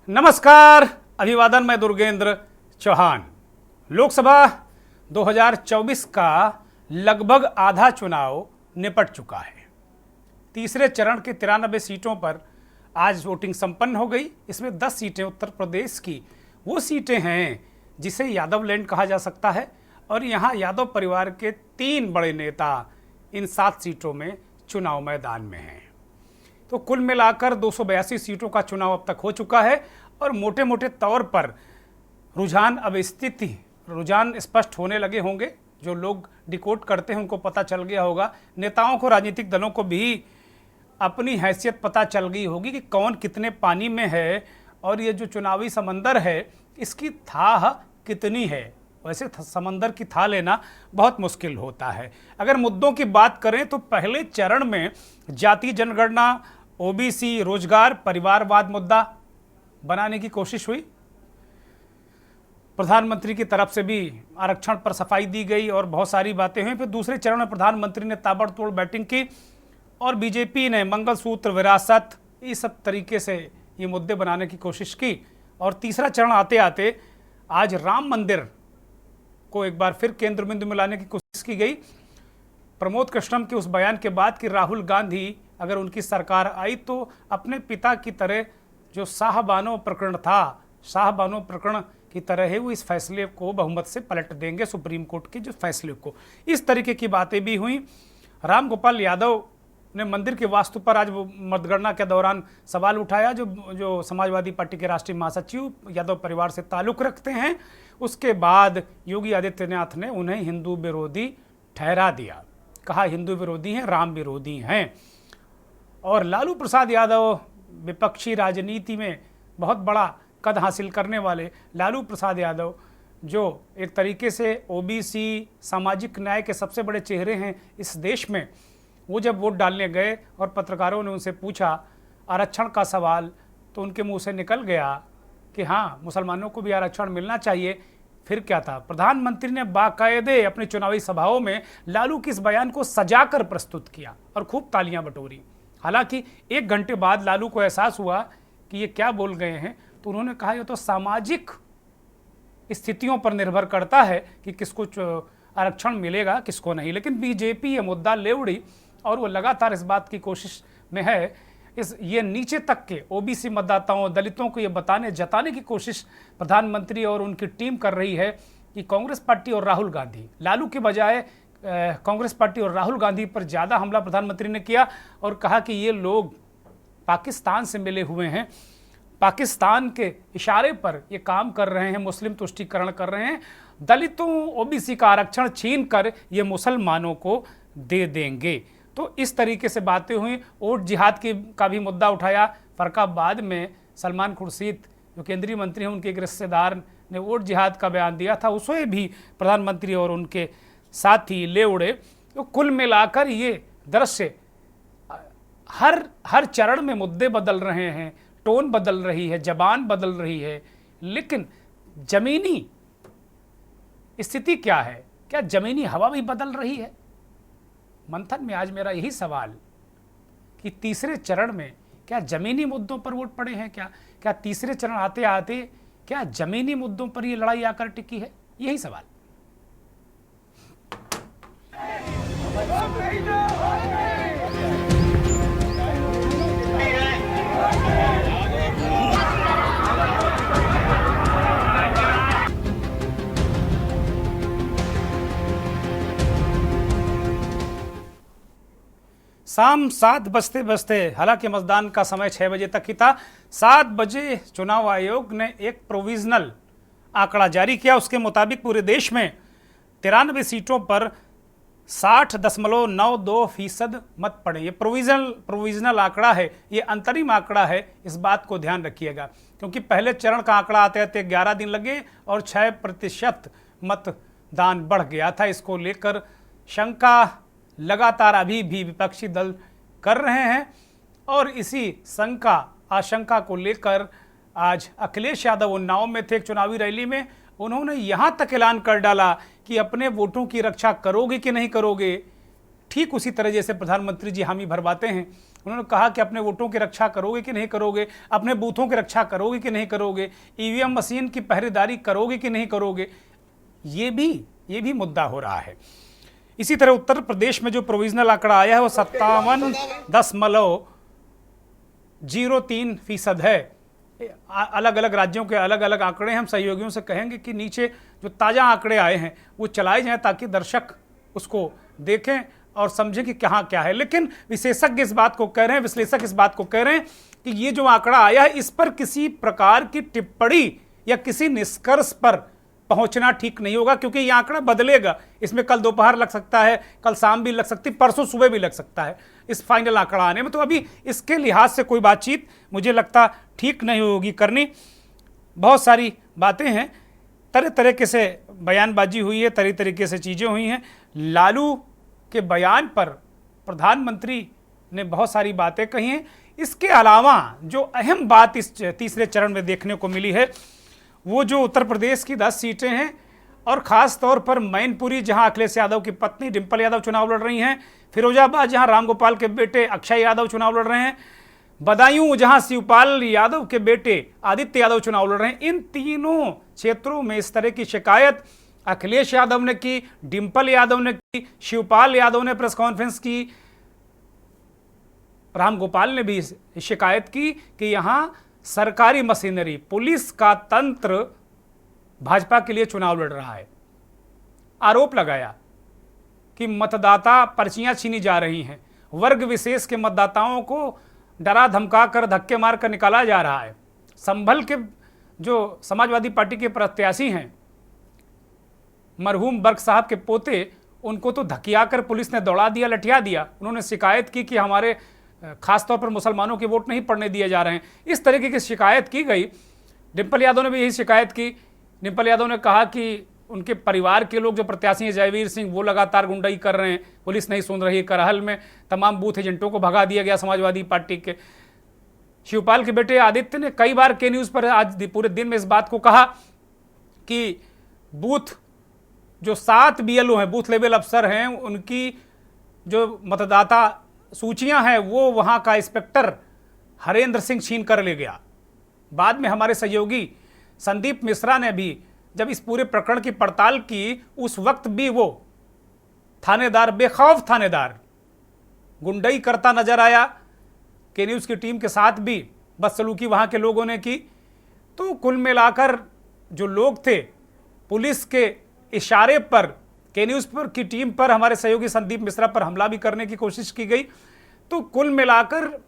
नमस्कार, अभिवादन। मैं दुर्गेंद्र चौहान। लोकसभा 2024 का लगभग आधा चुनाव निपट चुका है। तीसरे चरण के 93 सीटों पर आज वोटिंग संपन्न हो गई। इसमें 10 सीटें उत्तर प्रदेश की वो सीटें हैं जिसे यादव लैंड कहा जा सकता है और यहाँ यादव परिवार के 3 बड़े नेता इन 7 सीटों में चुनाव मैदान में हैं। तो कुल मिलाकर 282 सीटों का चुनाव अब तक हो चुका है और मोटे मोटे तौर पर रुझान स्पष्ट होने लगे होंगे। जो लोग डिकोड करते हैं उनको पता चल गया होगा, नेताओं को, राजनीतिक दलों को भी अपनी हैसियत पता चल गई होगी कि कौन कितने पानी में है और ये जो चुनावी समंदर है इसकी थाह कितनी है। वैसे समंदर की थाह लेना बहुत मुश्किल होता है। अगर मुद्दों की बात करें तो पहले चरण में जाति जनगणना, ओबीसी, रोजगार, परिवारवाद मुद्दा बनाने की कोशिश हुई। प्रधानमंत्री की तरफ से भी आरक्षण पर सफाई दी गई और बहुत सारी बातें हुई। फिर दूसरे चरण में प्रधानमंत्री ने ताबड़तोड़ बैटिंग की और बीजेपी ने मंगलसूत्र, विरासत, इस सब तरीके से ये मुद्दे बनाने की कोशिश की। और तीसरा चरण आते आते आज राम मंदिर को एक बार फिर केंद्र बिंदु में लाने की कोशिश की गई। प्रमोद कृष्णम के उस बयान के बाद कि राहुल गांधी अगर उनकी सरकार आई तो अपने पिता की तरह जो शाहबानो प्रकरण था, शाहबानो प्रकरण की तरह है, वो इस फैसले को बहुमत से पलट देंगे, सुप्रीम कोर्ट के जो फैसले को। इस तरीके की बातें भी हुई। राम गोपाल यादव ने मंदिर की वास्तु पर आज मतगणना के दौरान सवाल उठाया। जो समाजवादी पार्टी के राष्ट्रीय महासचिव यादव परिवार से ताल्लुक़ रखते हैं, उसके बाद योगी आदित्यनाथ ने उन्हें हिंदू विरोधी ठहरा दिया। कहा हिंदू विरोधी हैं, राम विरोधी हैं। और लालू प्रसाद यादव, विपक्षी राजनीति में बहुत बड़ा कद हासिल करने वाले लालू प्रसाद यादव, जो एक तरीके से ओबीसी, सामाजिक न्याय के सबसे बड़े चेहरे हैं इस देश में, वो जब वोट डालने गए और पत्रकारों ने उनसे पूछा आरक्षण का सवाल, तो उनके मुंह से निकल गया कि हाँ, मुसलमानों को भी आरक्षण मिलना चाहिए। फिर क्या था, प्रधानमंत्री ने बाकायदे अपनी चुनावी सभाओं में लालू के इस बयान को सजाकर प्रस्तुत किया और खूब तालियां बटोरी। हालांकि 1 घंटे बाद लालू को एहसास हुआ कि ये क्या बोल गए हैं, तो उन्होंने कहा ये तो सामाजिक स्थितियों पर निर्भर करता है कि किसको आरक्षण मिलेगा, किसको नहीं। लेकिन बीजेपी ये मुद्दा ले उड़ी और वो लगातार इस बात की कोशिश में है, ये नीचे तक के ओबीसी मतदाताओं, दलितों को ये जताने की कोशिश प्रधानमंत्री और उनकी टीम कर रही है कि कांग्रेस पार्टी और राहुल गांधी, लालू के बजाय कांग्रेस पार्टी और राहुल गांधी पर ज़्यादा हमला प्रधानमंत्री ने किया और कहा कि ये लोग पाकिस्तान से मिले हुए हैं, पाकिस्तान के इशारे पर ये काम कर रहे हैं, मुस्लिम तुष्टीकरण कर रहे हैं, दलितों, ओबीसी का आरक्षण छीन कर ये मुसलमानों को दे देंगे। तो इस तरीके से बातें हुई। वोट जिहाद का भी मुद्दा उठाया। फरकाबाद में सलमान खुर्शीद जो केंद्रीय मंत्री हैं, उनके एक रिश्तेदार ने वोट जिहाद का बयान दिया था, उसे भी प्रधानमंत्री और उनके साथी ले उड़े। तो कुल मिलाकर ये दृश्य हर चरण में मुद्दे बदल रहे हैं, टोन बदल रही है, जबान बदल रही है, लेकिन जमीनी स्थिति क्या है? क्या जमीनी हवा भी बदल रही है? मंथन में आज मेरा यही सवाल कि तीसरे चरण में क्या जमीनी मुद्दों पर वोट पड़े हैं? क्या तीसरे चरण आते आते क्या जमीनी मुद्दों पर ये लड़ाई आकर टिकी है? यही सवाल। शाम 7 बजते बजते, हालांकि मतदान का समय 6 बजे तक ही था, 7 बजे चुनाव आयोग ने एक प्रोविजनल आंकड़ा जारी किया। उसके मुताबिक पूरे देश में 93 सीटों पर 60.92% मत पड़े। ये प्रोविजनल आंकड़ा है, ये अंतरिम आंकड़ा है, इस बात को ध्यान रखिएगा, क्योंकि पहले चरण का आंकड़ा आते आते 11 दिन लगे और 6% मतदान बढ़ गया था। इसको लेकर शंका लगातार अभी भी विपक्षी दल कर रहे हैं और इसी आशंका को लेकर आज अखिलेश यादव उन्नाव में थे एक चुनावी रैली में। उन्होंने यहां तक ऐलान कर डाला कि अपने वोटों की रक्षा करोगे कि नहीं करोगे, ठीक उसी तरह जैसे प्रधानमंत्री जी हामी भरवाते हैं, उन्होंने कहा कि अपने वोटों की रक्षा करोगे कि नहीं करोगे, अपने बूथों की रक्षा करोगे कि नहीं करोगे, ईवीएम मशीन की पहरेदारी करोगे कि नहीं करोगे। ये भी मुद्दा हो रहा है। इसी तरह उत्तर प्रदेश में जो प्रोविजनल आंकड़ा आया है वो 57.03% है। अलग अलग राज्यों के अलग अलग आंकड़े, हम सहयोगियों से कहेंगे कि नीचे जो ताज़ा आंकड़े आए हैं वो चलाए जाएं ताकि दर्शक उसको देखें और समझें कि कहाँ क्या है। लेकिन विशेषज्ञ इस बात को कह रहे हैं, विश्लेषक इस बात को कह रहे हैं कि ये जो आंकड़ा आया है इस पर किसी प्रकार की टिप्पणी या किसी निष्कर्ष पर पहुंचना ठीक नहीं होगा, क्योंकि यह आंकड़ा बदलेगा। इसमें कल दोपहर लग सकता है, कल शाम भी लग सकती, परसों सुबह भी लग सकता है इस फाइनल आंकड़ा आने में। तो अभी इसके लिहाज से कोई बातचीत मुझे लगता ठीक नहीं होगी करनी। बहुत सारी बातें हैं, तरह तरीके से बयानबाजी हुई है, तरह तरीके से चीज़ें हुई हैं। लालू के बयान पर प्रधानमंत्री ने बहुत सारी बातें कही हैं। इसके अलावा जो अहम बात इस तीसरे चरण में देखने को मिली है वो जो उत्तर प्रदेश की 10 सीटें हैं और ख़ास तौर पर मैनपुरी जहां अखिलेश यादव की पत्नी डिंपल यादव चुनाव लड़ रही हैं, फिरोजाबाद जहां रामगोपाल के बेटे अक्षय यादव चुनाव लड़ रहे हैं, बदायूं जहां शिवपाल यादव के बेटे आदित्य यादव चुनाव लड़ रहे हैं। इन तीनों क्षेत्रों में इस तरह की शिकायत अखिलेश यादव ने की, डिंपल यादव ने की, शिवपाल यादव ने प्रेस कॉन्फ्रेंस की, रामगोपाल ने भी शिकायत की कि यहां सरकारी मशीनरी, पुलिस का तंत्र भाजपा के लिए चुनाव लड़ रहा है। आरोप लगाया कि मतदाता पर्चियां छीनी जा रही हैं, वर्ग विशेष के मतदाताओं को डरा धमका कर धक्के मार कर निकाला जा रहा है। संभल के जो समाजवादी पार्टी के प्रत्याशी हैं, मरहूम बर्क साहब के पोते, उनको तो धकिया कर पुलिस ने दौड़ा दिया, लठिया दिया। उन्होंने शिकायत की कि हमारे खासतौर पर मुसलमानों के वोट नहीं पड़ने दिए जा रहे हैं। इस तरीके की शिकायत की गई। डिंपल यादव ने भी यही शिकायत की। डिंपल यादव ने कहा कि उनके परिवार के लोग जो प्रत्याशी हैं जयवीर सिंह, वो लगातार गुंडाई कर रहे हैं, पुलिस नहीं सुन रही। करहल में तमाम बूथ एजेंटों को भगा दिया गया समाजवादी पार्टी के। शिवपाल के बेटे आदित्य ने कई बार के न्यूज़ पर आज पूरे दिन में इस बात को कहा कि बूथ जो 7 BLO हैं, बूथ लेवल अफसर हैं, उनकी जो मतदाता सूचियां हैं वो वहां का इंस्पेक्टर हरेंद्र सिंह छीन कर ले गया। बाद में हमारे सहयोगी संदीप मिश्रा ने भी जब इस पूरे प्रकरण की पड़ताल की, उस वक्त भी वो थानेदार, बेखौफ थानेदार, गुंडई करता नजर आया। के न्यूज़ की टीम के साथ भी बदसलूकी वहां के लोगों ने की। तो कुल मिलाकर जो लोग थे, पुलिस के इशारे पर के न्यूज़ पर की टीम पर, हमारे सहयोगी संदीप मिश्रा पर हमला भी करने की कोशिश की गई। तो कुल मिलाकर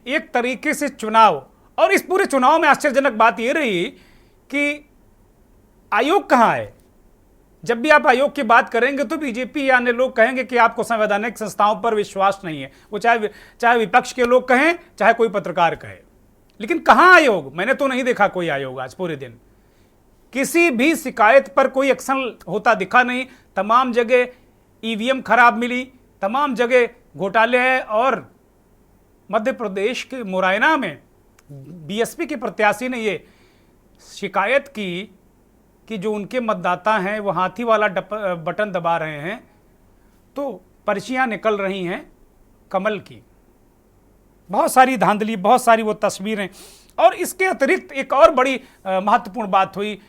एक तरीके से चुनाव, और इस पूरे चुनाव में आश्चर्यजनक बात यह रही कि आयोग कहां है। जब भी आप आयोग की बात करेंगे तो बीजेपी या अन्य लोग कहेंगे कि आपको संवैधानिक संस्थाओं पर विश्वास नहीं है। वो चाहे विपक्ष के लोग कहें, चाहे कोई पत्रकार कहे। लेकिन कहां आयोग? मैंने तो नहीं देखा कोई आयोग आज पूरे दिन। किसी भी शिकायत पर कोई एक्शन होता दिखा नहीं। तमाम जगह ईवीएम खराब मिली, तमाम जगह घोटाले हैं। और मध्य प्रदेश के मुरैना में बीएसपी के प्रत्याशी ने ये शिकायत की कि जो उनके मतदाता हैं वो हाथी वाला बटन दबा रहे हैं तो पर्चियां निकल रही हैं कमल की। बहुत सारी धांधली, बहुत सारी वो तस्वीरें। और इसके अतिरिक्त एक और बड़ी महत्वपूर्ण बात हुई।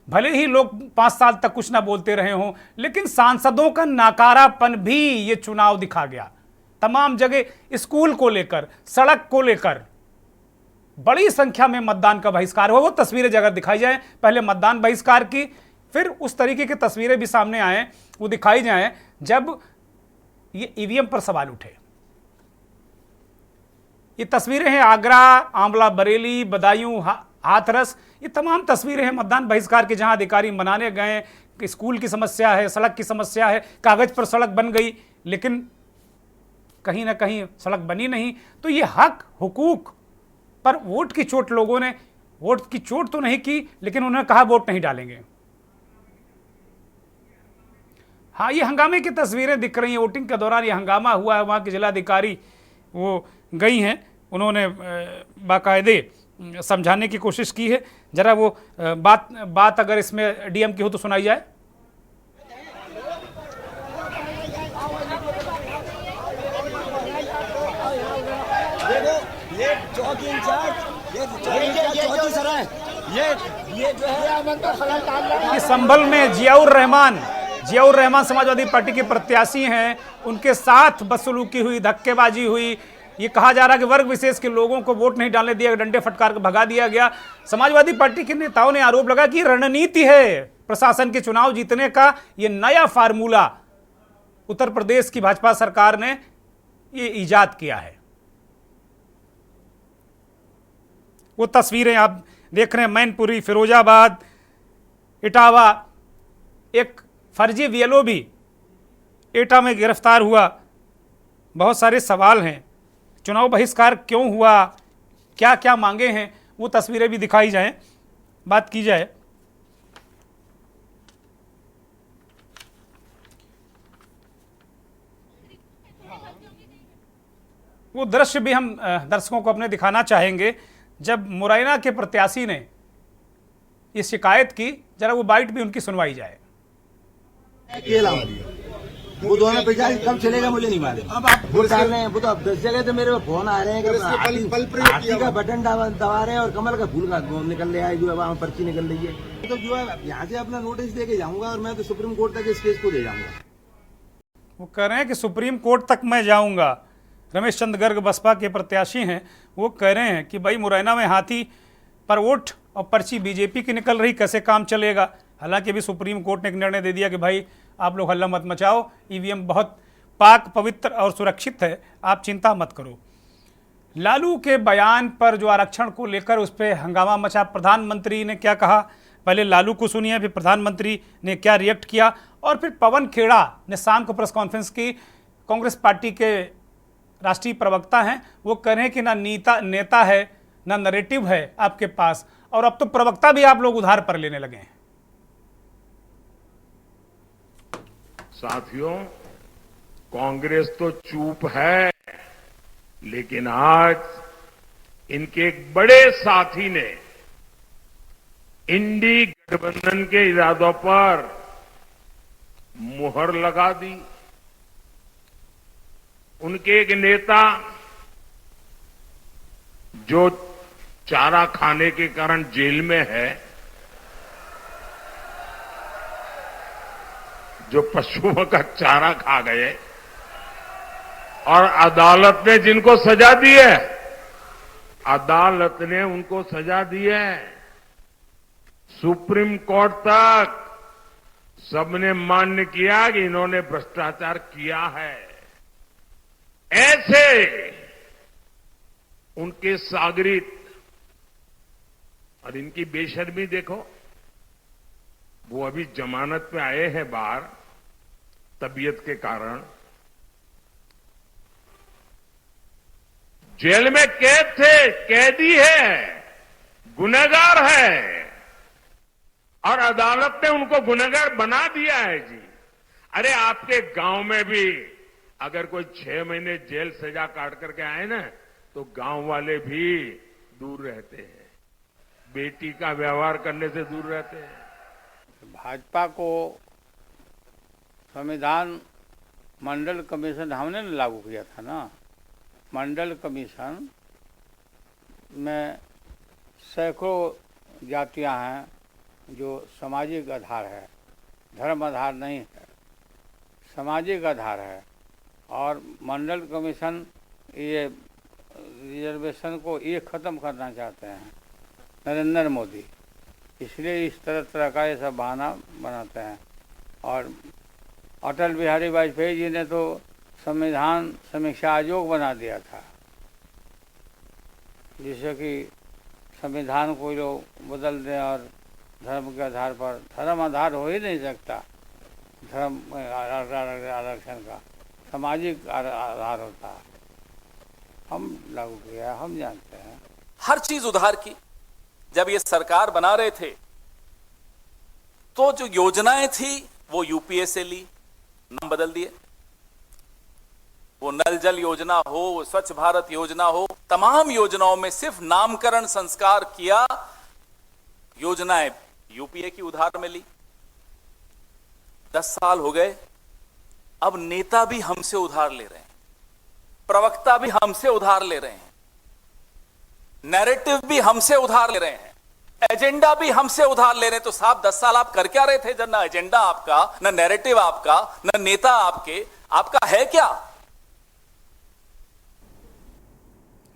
भले ही लोग 5 साल तक कुछ ना बोलते रहे हों, लेकिन सांसदों का नाकारापन भी ये चुनाव दिखा गया। तमाम जगह स्कूल को लेकर, सड़क को लेकर बड़ी संख्या में मतदान का बहिष्कार हुआ। वो तस्वीरें अगर दिखाई जाए, पहले मतदान बहिष्कार की, फिर उस तरीके की तस्वीरें भी सामने आए, वो दिखाई जाए जब ये ईवीएम पर सवाल उठे। ये तस्वीरें हैं आगरा, आंवला बरेली, बदायूं, हाथरस, ये तमाम तस्वीरें हैं मतदान बहिष्कार के, जहां अधिकारी मनाने गए। स्कूल की समस्या है, सड़क की समस्या है, कागज पर सड़क बन गई लेकिन कहीं ना कहीं सड़क बनी नहीं। तो ये हक हुकूक पर वोट की चोट, लोगों ने वोट की चोट तो नहीं की, लेकिन उन्होंने कहा वोट नहीं डालेंगे। हाँ, ये हंगामे की तस्वीरें दिख रही हैं। वोटिंग के दौरान ये हंगामा हुआ है। वहाँ के जिलाधिकारी वो गई हैं, उन्होंने बाकायदे समझाने की कोशिश की है। जरा वो बात अगर इसमें डीएम की हो तो सुनाई जाए। ये चौकी इंचार्ज, ये चौकी सर है, ये जो है अमन पर खलल डाल रहा है। कि संभल में जियाउर रहमान समाजवादी पार्टी के प्रत्याशी हैं, उनके साथ बदसलूकी हुई, धक्केबाजी हुई। ये कहा जा रहा है कि वर्ग विशेष के लोगों को वोट नहीं डालने दिया, डंडे फटकार कर भगा दिया गया। समाजवादी पार्टी के नेताओं ने आरोप लगा कि रणनीति है प्रशासन के चुनाव जीतने का, ये नया फार्मूला उत्तर प्रदेश की भाजपा सरकार ने ये ईजाद किया है। वो तस्वीरें आप देख रहे हैं, मैनपुरी, फिरोजाबाद, इटावा। एक फर्जी बीएलओ भी एटा में गिरफ्तार हुआ। बहुत सारे सवाल हैं, चुनाव बहिष्कार क्यों हुआ, क्या क्या मांगे हैं, वो तस्वीरें भी दिखाई जाएं, बात की जाए। वो दृश्य भी हम दर्शकों को अपने दिखाना चाहेंगे जब मुरैना के प्रत्याशी ने ये शिकायत की। जरा वो बाइट भी उनकी सुनवाई जाए। वो दोनों प्रचार कब चलेगा मुझे नहीं मालूम। अब आप वोट डाल रहे हैं, वो तो अब 10 जगह तो मेरे फोन आ रहे हैं कि हाथी का बटन दबा रहे हैं और कमल का फूल का निकल रहा है, जो है वहाँ पर्ची निकल रही है। तो जो है यहाँ से अपना नोटिस दे के जाऊंगा और मैं तो सुप्रीम कोर्ट तक इस केस को ले जाऊंगा। वो कह रहे हैं कि सुप्रीम कोर्ट तक मैं जाऊंगा। रमेश चंद्र गर्ग बसपा के प्रत्याशी हैं, वो कह रहे हैं कि भाई मुरैना में हाथी पर वोट और पर्ची बीजेपी की निकल रही, कैसे काम चलेगा। हालांकि अभी सुप्रीम कोर्ट ने एक निर्णय दे दिया कि भाई आप लोग हल्ला मत मचाओ, ईवीएम बहुत पाक पवित्र और सुरक्षित है, आप चिंता मत करो। लालू के बयान पर जो आरक्षण को लेकर उस पर हंगामा मचा, प्रधानमंत्री ने क्या कहा, पहले लालू को सुनिए, फिर प्रधानमंत्री ने क्या रिएक्ट किया, और फिर पवन खेड़ा ने शाम को प्रेस कॉन्फ्रेंस की। कांग्रेस पार्टी के राष्ट्रीय प्रवक्ता हैं, वो कह रहे हैं कि ना नेता है ना नैरेटिव है आपके पास, और अब तो प्रवक्ता भी आप लोग उधार पर लेने लगे हैं। साथियों, कांग्रेस तो चुप है, लेकिन आज इनके एक बड़े साथी ने इंडी गठबंधन के इरादों पर मुहर लगा दी। उनके एक नेता जो चारा खाने के कारण जेल में है, जो पशुओं का चारा खा गए, और अदालत ने जिनको सजा दी है, अदालत ने उनको सजा दी है, सुप्रीम कोर्ट तक सबने मान्य किया कि इन्होंने भ्रष्टाचार किया है। ऐसे उनके सागरित और इनकी बेशर्मी देखो। वो अभी जमानत पे आए हैं बाहर तबीयत के कारण, जेल में कैद थे, कैदी है, गुनहगार है, और अदालत ने उनको गुनहगार बना दिया है जी। अरे आपके गांव में भी अगर कोई 6 महीने जेल सजा काट करके आए ना, तो गांव वाले भी दूर रहते हैं, बेटी का व्यवहार करने से दूर रहते हैं। भाजपा को संविधान मंडल कमीशन हमने लागू किया था ना। मंडल कमीशन में सैकड़ों जातियां हैं जो सामाजिक आधार है, धर्म आधार नहीं है, सामाजिक आधार है। और मंडल कमीशन ये रिजर्वेशन को ये ख़त्म करना चाहते हैं नरेंद्र मोदी, इसलिए इस तरह का ये सब बहाना बनाते हैं। और अटल बिहारी वाजपेयी जी ने तो संविधान समीक्षा आयोग बना दिया था, जिससे कि संविधान को लोग बदल दें और धर्म के आधार पर, धर्म आधार हो ही नहीं सकता धर्म आरक्षण का, सामाजिक आधार होता है। हम लागू किया, हम जानते हैं। हर चीज उधार की। जब ये सरकार बना रहे थे तो जो योजनाएं थी वो यूपीए से ली, नाम बदल दिए। वो नल जल योजना हो, स्वच्छ भारत योजना हो, तमाम योजनाओं में सिर्फ नामकरण संस्कार किया, योजनाएं यूपीए की उधार में ली। 10 साल हो गए, अब नेता भी हमसे उधार ले रहे हैं, प्रवक्ता भी हमसे उधार ले रहे हैं। नैरेटिव भी हमसे उधार ले रहे हैं, एजेंडा भी हमसे उधार ले रहे हैं। तो साहब 10 साल आप कर क्या रहे थे जब ना एजेंडा आपका, ना नैरेटिव आपका, ना नेता आपका है क्या?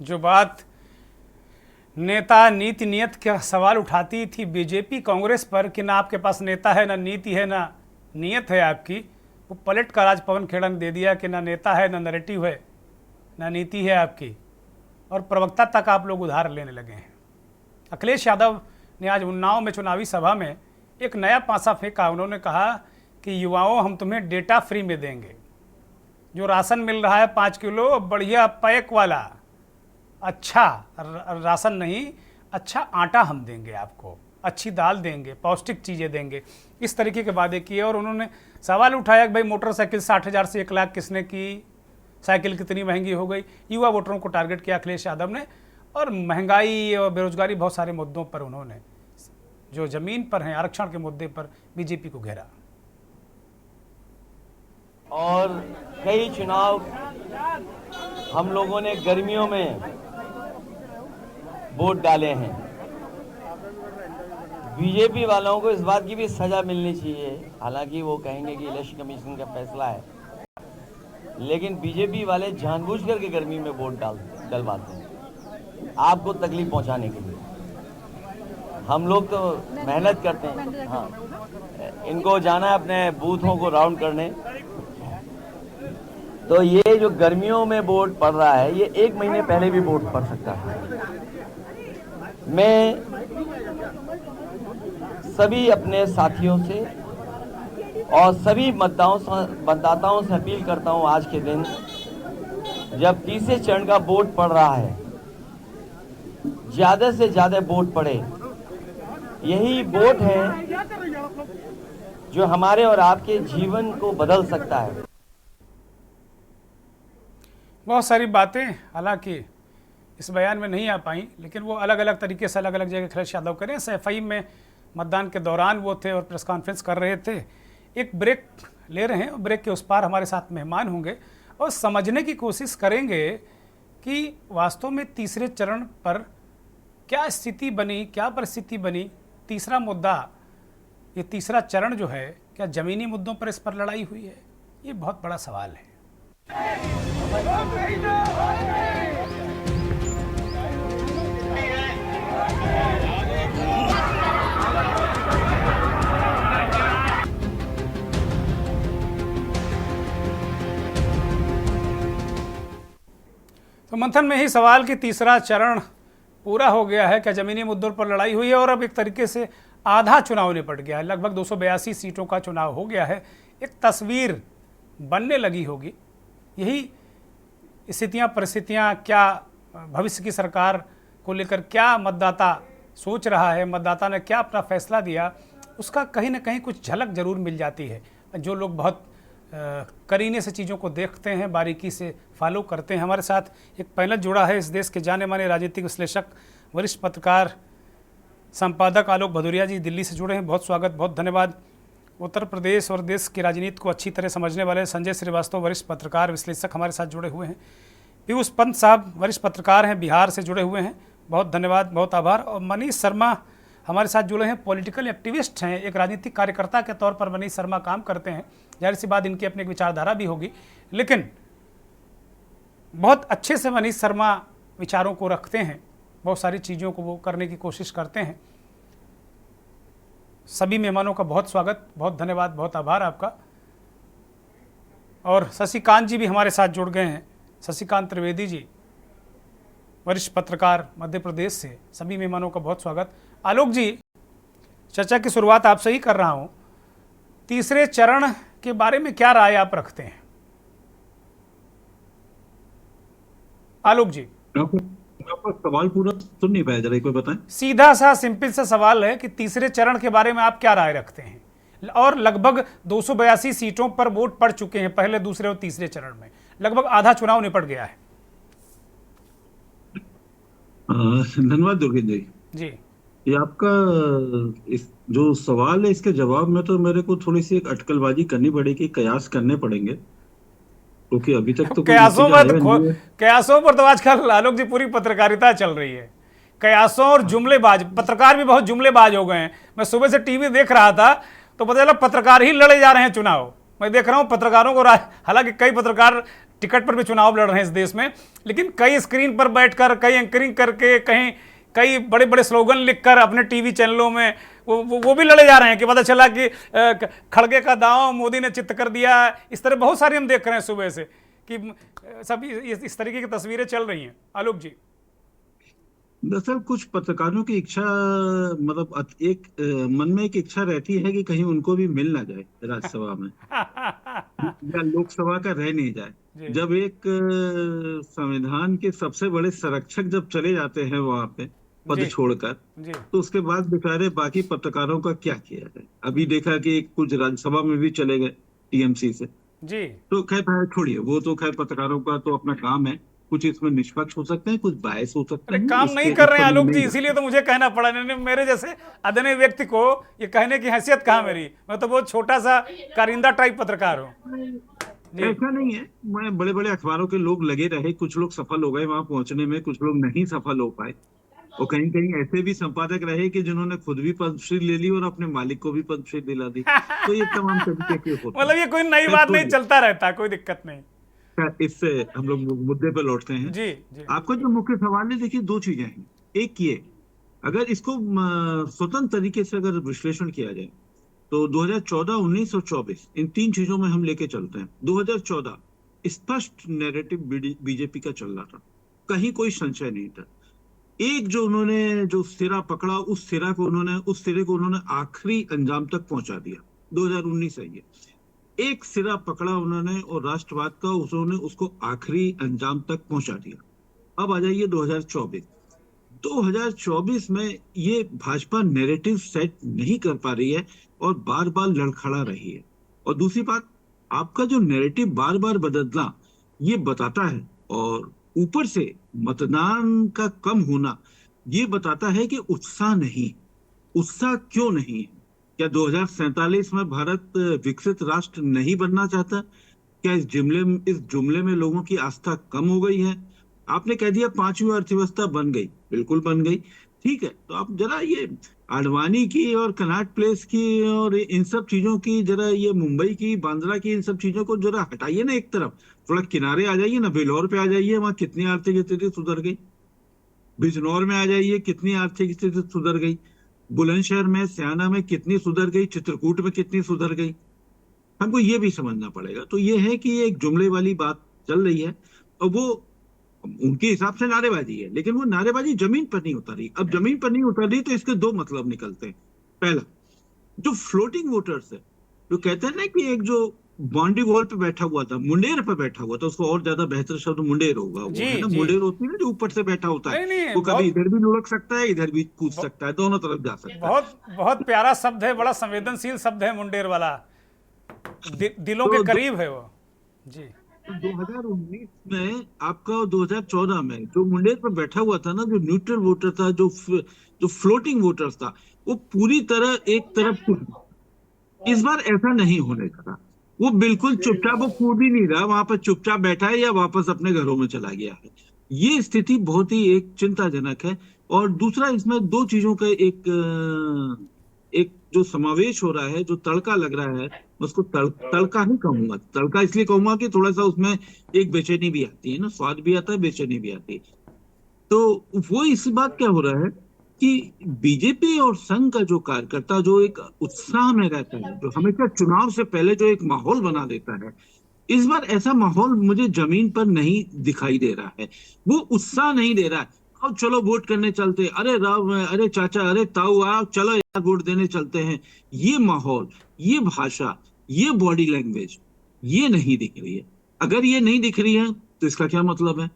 जो बात नेता नीति नियत का सवाल उठाती थी बीजेपी कांग्रेस पर कि ना आपके पास नेता है, ना नीति है, ना नियत है आपकी, वो पलट कर आज पवन खेड़ा ने दे दिया कि ना नेता है, ना नैरेटिव है, ना नीति है आपकी, और प्रवक्ता तक आप लोग उधार लेने लगे हैं। अखिलेश यादव ने आज उन्नाव में चुनावी सभा में एक नया पासा फेंका। उन्होंने कहा कि युवाओं हम तुम्हें डेटा फ्री में देंगे, जो राशन मिल रहा है 5 किलो बढ़िया पैक वाला, अच्छा राशन नहीं, अच्छा आटा हम देंगे आपको, अच्छी दाल देंगे, पौष्टिक चीज़ें देंगे, इस तरीके के वादे किए। और उन्होंने सवाल उठाया कि भाई मोटरसाइकिल 60,000 से 1 लाख किसने की, साइकिल कितनी महंगी हो गई। युवा वोटरों को टारगेट किया अखिलेश यादव ने, और महंगाई और बेरोजगारी बहुत सारे मुद्दों पर उन्होंने जो जमीन पर हैं आरक्षण के मुद्दे पर बीजेपी को घेरा। और कई चुनाव हम लोगों ने गर्मियों में वोट डाले हैं। बीजेपी वालों को इस बात की भी सजा मिलनी चाहिए, हालांकि वो कहेंगे कि इलेक्शन कमीशन का फैसला है, लेकिन बीजेपी वाले जानबूझकर के गर्मी में वोट डलवाते हैं आपको तकलीफ पहुंचाने के लिए। हम लोग तो मेहनत करते हैं, हाँ, इनको जाना है अपने बूथों को राउंड करने। तो ये जो गर्मियों में वोट पड़ रहा है, ये 1 महीने पहले भी वोट पड़ सकता है। मैं सभी अपने साथियों से और सभी मतदाताओं से अपील करता हूं, आज के दिन जब तीसरे चरण का वोट पड़ रहा है, ज्यादा से ज्यादा वोट पड़े। यही वोट है जो हमारे और आपके जीवन को बदल सकता है। बहुत सारी बातें हालांकि इस बयान में नहीं आ पाई, लेकिन वो अलग अलग तरीके से अलग अलग जगह अखिलेश यादव करें। सफाई में मतदान के दौरान वो थे और प्रेस कॉन्फ्रेंस कर रहे थे। एक ब्रेक ले रहे हैं, ब्रेक के उस पार हमारे साथ मेहमान होंगे और समझने की कोशिश करेंगे कि वास्तव में तीसरे चरण पर क्या स्थिति बनी, क्या परिस्थिति बनी। तीसरा मुद्दा, ये तीसरा चरण जो है, क्या ज़मीनी मुद्दों पर इस पर लड़ाई हुई है? ये बहुत बड़ा सवाल है। तो मंथन में ही सवाल कि तीसरा चरण पूरा हो गया है, क्या ज़मीनी मुद्दों पर लड़ाई हुई है, और अब एक तरीके से आधा चुनाव निपट गया है, लगभग 282 सीटों का चुनाव हो गया है। एक तस्वीर बनने लगी होगी। यही स्थितियां, परिस्थितियां, क्या भविष्य की सरकार को लेकर क्या मतदाता सोच रहा है, मतदाता ने क्या अपना फैसला दिया, उसका कहीं ना कहीं कुछ झलक जरूर मिल जाती है। जो लोग बहुत करीने से चीज़ों को देखते हैं, बारीकी से फॉलो करते हैं। हमारे साथ एक पैनल जुड़ा है, इस देश के जाने माने राजनीतिक विश्लेषक, वरिष्ठ पत्रकार, संपादक आलोक भदौरिया जी दिल्ली से जुड़े हैं। बहुत स्वागत, बहुत धन्यवाद। उत्तर प्रदेश और देश की राजनीति को अच्छी तरह समझने वाले संजय श्रीवास्तव, वरिष्ठ पत्रकार विश्लेषक, हमारे साथ जुड़े हुए हैं। पीयूष पंत साहब वरिष्ठ पत्रकार हैं, बिहार से जुड़े हुए हैं, बहुत धन्यवाद, बहुत आभार। और मनीष शर्मा हमारे साथ जुड़े हैं, पॉलिटिकल एक्टिविस्ट हैं, एक राजनीतिक कार्यकर्ता के तौर पर मनीष शर्मा काम करते हैं। जाहिर सी बात, इनकी अपनी एक विचारधारा भी होगी, लेकिन बहुत अच्छे से मनीष शर्मा विचारों को रखते हैं, बहुत सारी चीज़ों को वो करने की कोशिश करते हैं। सभी मेहमानों का बहुत स्वागत, बहुत धन्यवाद, बहुत आभार आपका। और शशिकांत जी भी हमारे साथ जुड़ गए हैं, शशिकांत त्रिवेदी जी, वरिष्ठ पत्रकार मध्य प्रदेश से। सभी मेहमानों का बहुत स्वागत। आलोक जी, चर्चा की शुरुआत आपसे ही कर रहा हूं। तीसरे चरण के बारे में क्या राय आप रखते हैं? आलोक जी, आपका सवाल पूरा सुन नहीं पाया, जरा एक बार बताएं। सीधा सा सिंपल सा सवाल है कि तीसरे चरण के बारे में आप क्या राय रखते हैं? और लगभग 282 सीटों पर वोट पड़ चुके हैं पहले, दूसरे और तीसरे चरण में, लगभग आधा चुनाव निपट गया है। धन्यवाद दुर्गेश जी। ये आपका इस जो सवाल है, इसके जवाब में तो मेरे को थोड़ी सी एक अटकलबाजी करनी पड़ेगी, कयास करने पड़ेंगे, क्योंकि अभी तक तो कयासों पर तो आजकल आलोक जी पूरी पत्रकारिता चल रही है कयासों और जुमलेबाज, पत्रकार भी बहुत जुमलेबाज हो गए हैं। मैं सुबह से टीवी देख रहा था तो पता चला पत्रकार ही लड़े जा रहे हैं चुनाव। मैं देख रहा हूं पत्रकारों को, हालांकि कई पत्रकार टिकट पर भी चुनाव लड़ रहे हैं इस देश में, लेकिन कई स्क्रीन पर बैठकर, कई एंकरिंग करके, कहीं कई बड़े बड़े स्लोगन लिखकर अपने टीवी चैनलों में वो भी लड़े जा रहे हैं कि पता चला कि खड़गे का दांव मोदी ने चित्त कर दिया। इस तरह बहुत सारी हम देख रहे हैं सुबह से कि सब इस तरीके की तस्वीरें चल रही हैं। आलोक जी, दरअसल कुछ पत्रकारों की इच्छा, मतलब एक मन में एक इच्छा रहती है कि कहीं उनको भी मिल ना जाए राज्यसभा में या लोकसभा का रह नहीं जाए। जब एक संविधान के सबसे बड़े संरक्षक जब चले जाते हैं वहां पे पद छोड़कर, तो उसके बाद बेचारे बाकी पत्रकारों का क्या किया जाए। अभी देखा कि कुछ राज्यसभा में भी चले गए टीएमसी से जी। तो खैर छोड़िए, वो तो खैर पत्रकारों का तो अपना काम है, कुछ इसमें निष्पक्ष हो सकते हैं, कुछ बायस हो सकते हैं। काम नहीं कर रहे हैं आलोक जी, इसीलिए तो मुझे कहना पड़ा। नहीं, मेरे जैसे अदने व्यक्ति को ये कहने की हैसियत कहाँ मेरी, मैं तो बहुत छोटा सा कारिंदा टाइप पत्रकार हूँ। ऐसा नहीं है, मैं बड़े बड़े अखबारों के लोग लगे रहे, कुछ लोग सफल हो गए वहां पहुंचने में, कुछ लोग नहीं सफल हो पाए, और कहीं कहीं ऐसे भी संपादक रहे कि जिन्होंने खुद भी पद्मश्री ले ली और अपने मालिक को भी पद्मश्री दिला दी। तो ये तमाम तरीके के होते हैं। मतलब ये कोई नई बात नहीं, चलता रहता, कोई दिक्कत नहीं। इससे हम लोग मुद्दे पे लौटते हैं। जी। आपका जो मुख्य सवाल है, देखिए दो चीजें हैं। एक ये, अगर इसको स्वतंत्र तरीके से अगर विश्लेषण किया जाए तो 2014, 19 और 24 इन तीन चीजों में हम लेके चलते हैं। 2014 स्पष्ट नैरेटिव बीजेपी का चल रहा था, कहीं कोई संशय नहीं था। एक जो उन्होंने जो सिरा पकड़ा, उस सिरे को उन्होंने आखिरी अंजाम तक पहुंचा दिया। 2019 है ये, एक सिरा पकड़ा उन्होंने और राष्ट्रवाद का उन्होंने उसको आखिरी अंजाम तक पहुंचा दिया। अब आ जाइए 2024। 2024 में ये भाजपा नैरेटिव सेट नहीं कर पा रही है और बार बार लड़खड़ा रही है। और दूसरी बात, आपका जो नैरेटिव बार बार बदलना ये बताता है, और ऊपर से मतदान का कम होना ये बताता है कि उत्साह नहीं। उत्साह क्यों नहीं है? क्या 2047 में भारत विकसित राष्ट्र नहीं बनना चाहता? क्या इस जुमले में लोगों की आस्था कम हो गई है? आपने कह दिया पांचवी अर्थव्यवस्था बन गई, बिल्कुल बन गई, ठीक है। तो आप जरा ये आडवाणी की और कनॉट प्लेस की और इन सब चीजों की, जरा ये मुंबई की, बांद्रा की, इन सब चीजों को जरा हटाइए ना एक तरफ, थोड़ा किनारे आ जाइए ना, बेलौर पे आ जाइए, वहां कितनी आर्थिक स्थिति सुधर गई। बिजनौर में आ जाइए, कितनी आर्थिक स्थिति सुधर गई। बुलंदशहर में, स्याना में कितनी सुधर गई, चित्रकूट में कितनी सुधर गई। हमको ये भी समझना पड़ेगा। तो ये है कि एक जुमले वाली बात चल रही है और वो उनके हिसाब से नारेबाजी है, लेकिन वो नारेबाजी जमीन पर नहीं उतर रही। अब जमीन पर नहीं उतर रही तो इसके दो मतलब निकलते हैं। पहला, जो फ्लोटिंग वोटर्स है, जो कहते हैं ना कि एक जो बाउंड्री वॉल पे बैठा हुआ था, मुंडेर पे बैठा हुआ था, उसको और ज्यादा बेहतर शब्द मुंडेर होगा, वो है ना, मुंडेर होती है ना जो ऊपर से बैठा होता है, वो कभी इधर भी लुढ़क सकता है, इधर भी कूद सकता है, दोनों तरफ जा सकता है। बहुत बहुत प्यारा शब्द है, बड़ा संवेदनशील शब्द है मुंडेर वाला, दिलों के करीब है वो जी। 2019 में आपका, 2014 में जो मुंडेर पर बैठा हुआ था ना, जो न्यूट्रल वोटर था, जो फ्लोटिंग वोटर्स था, वो पूरी तरह एक तरफ। इस बार ऐसा नहीं होने का, वो बिल्कुल चुपचाप, वो कूद ही नहीं रहा, वहां पर चुपचाप बैठा है या वापस अपने घरों में चला गया है। ये स्थिति बहुत ही एक चिंताजनक है। और दूसरा, इसमें दो चीजों का एक जो समावेश हो रहा है, जो तड़का लग रहा है, उसको तड़का ही कहूंगा। तड़का इसलिए कहूंगा कि थोड़ा सा उसमें एक बेचैनी भी आती है ना, स्वाद भी आता है, बेचैनी भी आती है। तो वो इस बात क्या हो रहा है कि बीजेपी और संघ का जो कार्यकर्ता जो एक उत्साह में रहता है, जो हमेशा चुनाव से पहले जो एक माहौल बना देता है, इस बार ऐसा माहौल मुझे जमीन पर नहीं दिखाई दे रहा है। वो उत्साह नहीं दे रहा है। अब चलो वोट करने चलते, अरे राव, अरे चाचा, अरे ताऊ, आओ चलो यार वोट देने चलते हैं। ये माहौल, ये भाषा, ये बॉडी लैंग्वेज, ये नहीं दिख रही है। अगर ये नहीं दिख रही है तो इसका क्या मतलब है?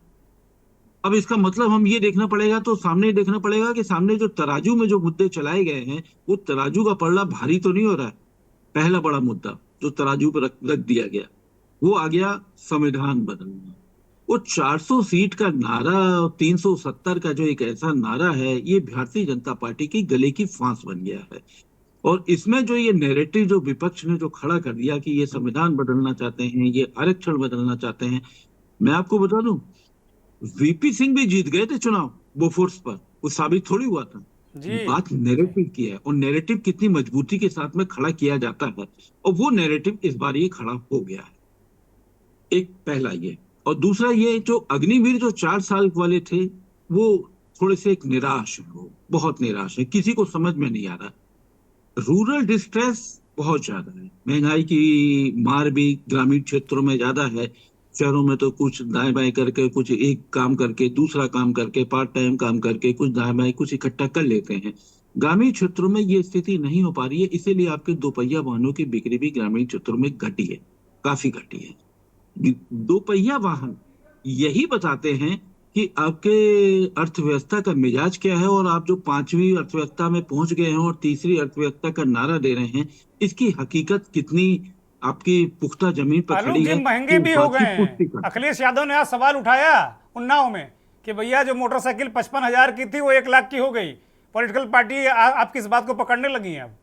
अब इसका मतलब हम ये देखना पड़ेगा, तो सामने देखना पड़ेगा कि सामने जो तराजू में जो मुद्दे चलाए गए हैं, वो तराजू का पल्ला भारी तो नहीं हो रहा है। पहला बड़ा मुद्दा जो तराजू पर रख दिया गया, वो आ गया संविधान बदलना। वो 400 सीट का नारा और 370 का जो एक ऐसा नारा है, ये भारतीय जनता पार्टी की गले की फांस बन गया है। और इसमें जो ये नैरेटिव जो विपक्ष ने जो खड़ा कर दिया कि ये संविधान बदलना चाहते हैं, ये आरक्षण बदलना चाहते हैं, मैं आपको बता दूं, वीपी सिंह भी जीत गए थे चुनाव बोफोर्स पर, वो साबित थोड़ी हुआ था। जी बात नैरेटिव की है, और नैरेटिव कितनी मजबूती के साथ में खड़ा किया जाता है, और वो नैरेटिव इस बार ये खड़ा हो गया है। एक पहला ये, और दूसरा ये जो अग्निवीर जो 4 साल वाले थे वो थोड़े से एक निराश है, वो बहुत निराश है, किसी को समझ में नहीं आ रहा। रूरल डिस्ट्रेस बहुत ज्यादा है, महंगाई की मार भी ग्रामीण क्षेत्रों में ज्यादा है। शहरों में तो कुछ दाएं बाएं करके, कुछ एक काम करके दूसरा काम करके, पार्ट टाइम काम करके कुछ दाएं बाएं कुछ इकट्ठा कर लेते हैं। ग्रामीण क्षेत्रों में ये स्थिति नहीं हो पा रही है, इसीलिए आपके दोपहिया वाहनों की बिक्री भी ग्रामीण क्षेत्रों में घटी है, काफी घटी है। दोपहिया वाहन यही बताते हैं कि आपके अर्थव्यवस्था का मिजाज क्या है, और आप जो 5वीं अर्थव्यवस्था में पहुंच गए हैं और तीसरी अर्थव्यवस्था का नारा दे रहे हैं, इसकी हकीकत कितनी आपकी पुख्ता जमीन पर आलोक खड़ी जी है, महंगे इस भी हो बात गए की पुष्टि हैं। करता है। अखिलेश यादव ने आज सवाल उठाया उन्नाव में कि भैया जो मोटरसाइकिल 55,000 की थी वो 1 लाख की हो गई। पॉलिटिकल पार्टी आपकी इस बात को पकड़ने लगी हैं अब।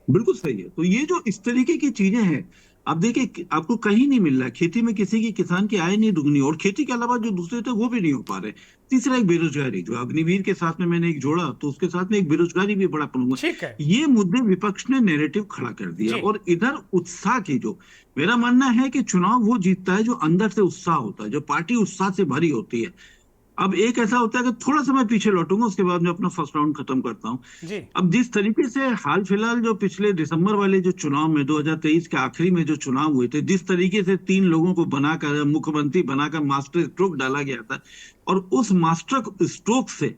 बिल्कुल सही है। तो ये जो इस तरीके की चीजें हैं, आप देखिए आपको कहीं नहीं मिल रहा है। खेती में किसी की, किसान की आय नहीं दुगनी, और खेती के अलावा जो दूसरे थे वो भी नहीं हो पा रहे। तीसरा एक बेरोजगारी, जो अग्निवीर के साथ में मैंने एक जोड़ा, तो उसके साथ में एक बेरोजगारी भी बड़ा प्रमुख ठीक है। ये मुद्दे विपक्ष ने नैरेटिव खड़ा कर दिया। जी। और इधर उत्साह की, जो मेरा मानना है कि चुनाव वो जीतता है जो अंदर से उत्साह होता है, जो पार्टी उत्साह से भरी होती है। अब एक ऐसा होता है कि थोड़ा समय पीछे लौटूंगा, उसके बाद मैं अपना फर्स्ट राउंड खत्म करता हूं। जी अब जिस तरीके से हाल फिलहाल जो पिछले दिसंबर वाले जो चुनाव में 2023 के आखिरी में जो चुनाव हुए थे, जिस तरीके से 3 लोगों को बनाकर मुख्यमंत्री बनाकर मास्टर स्ट्रोक डाला गया था, और उस मास्टर स्ट्रोक से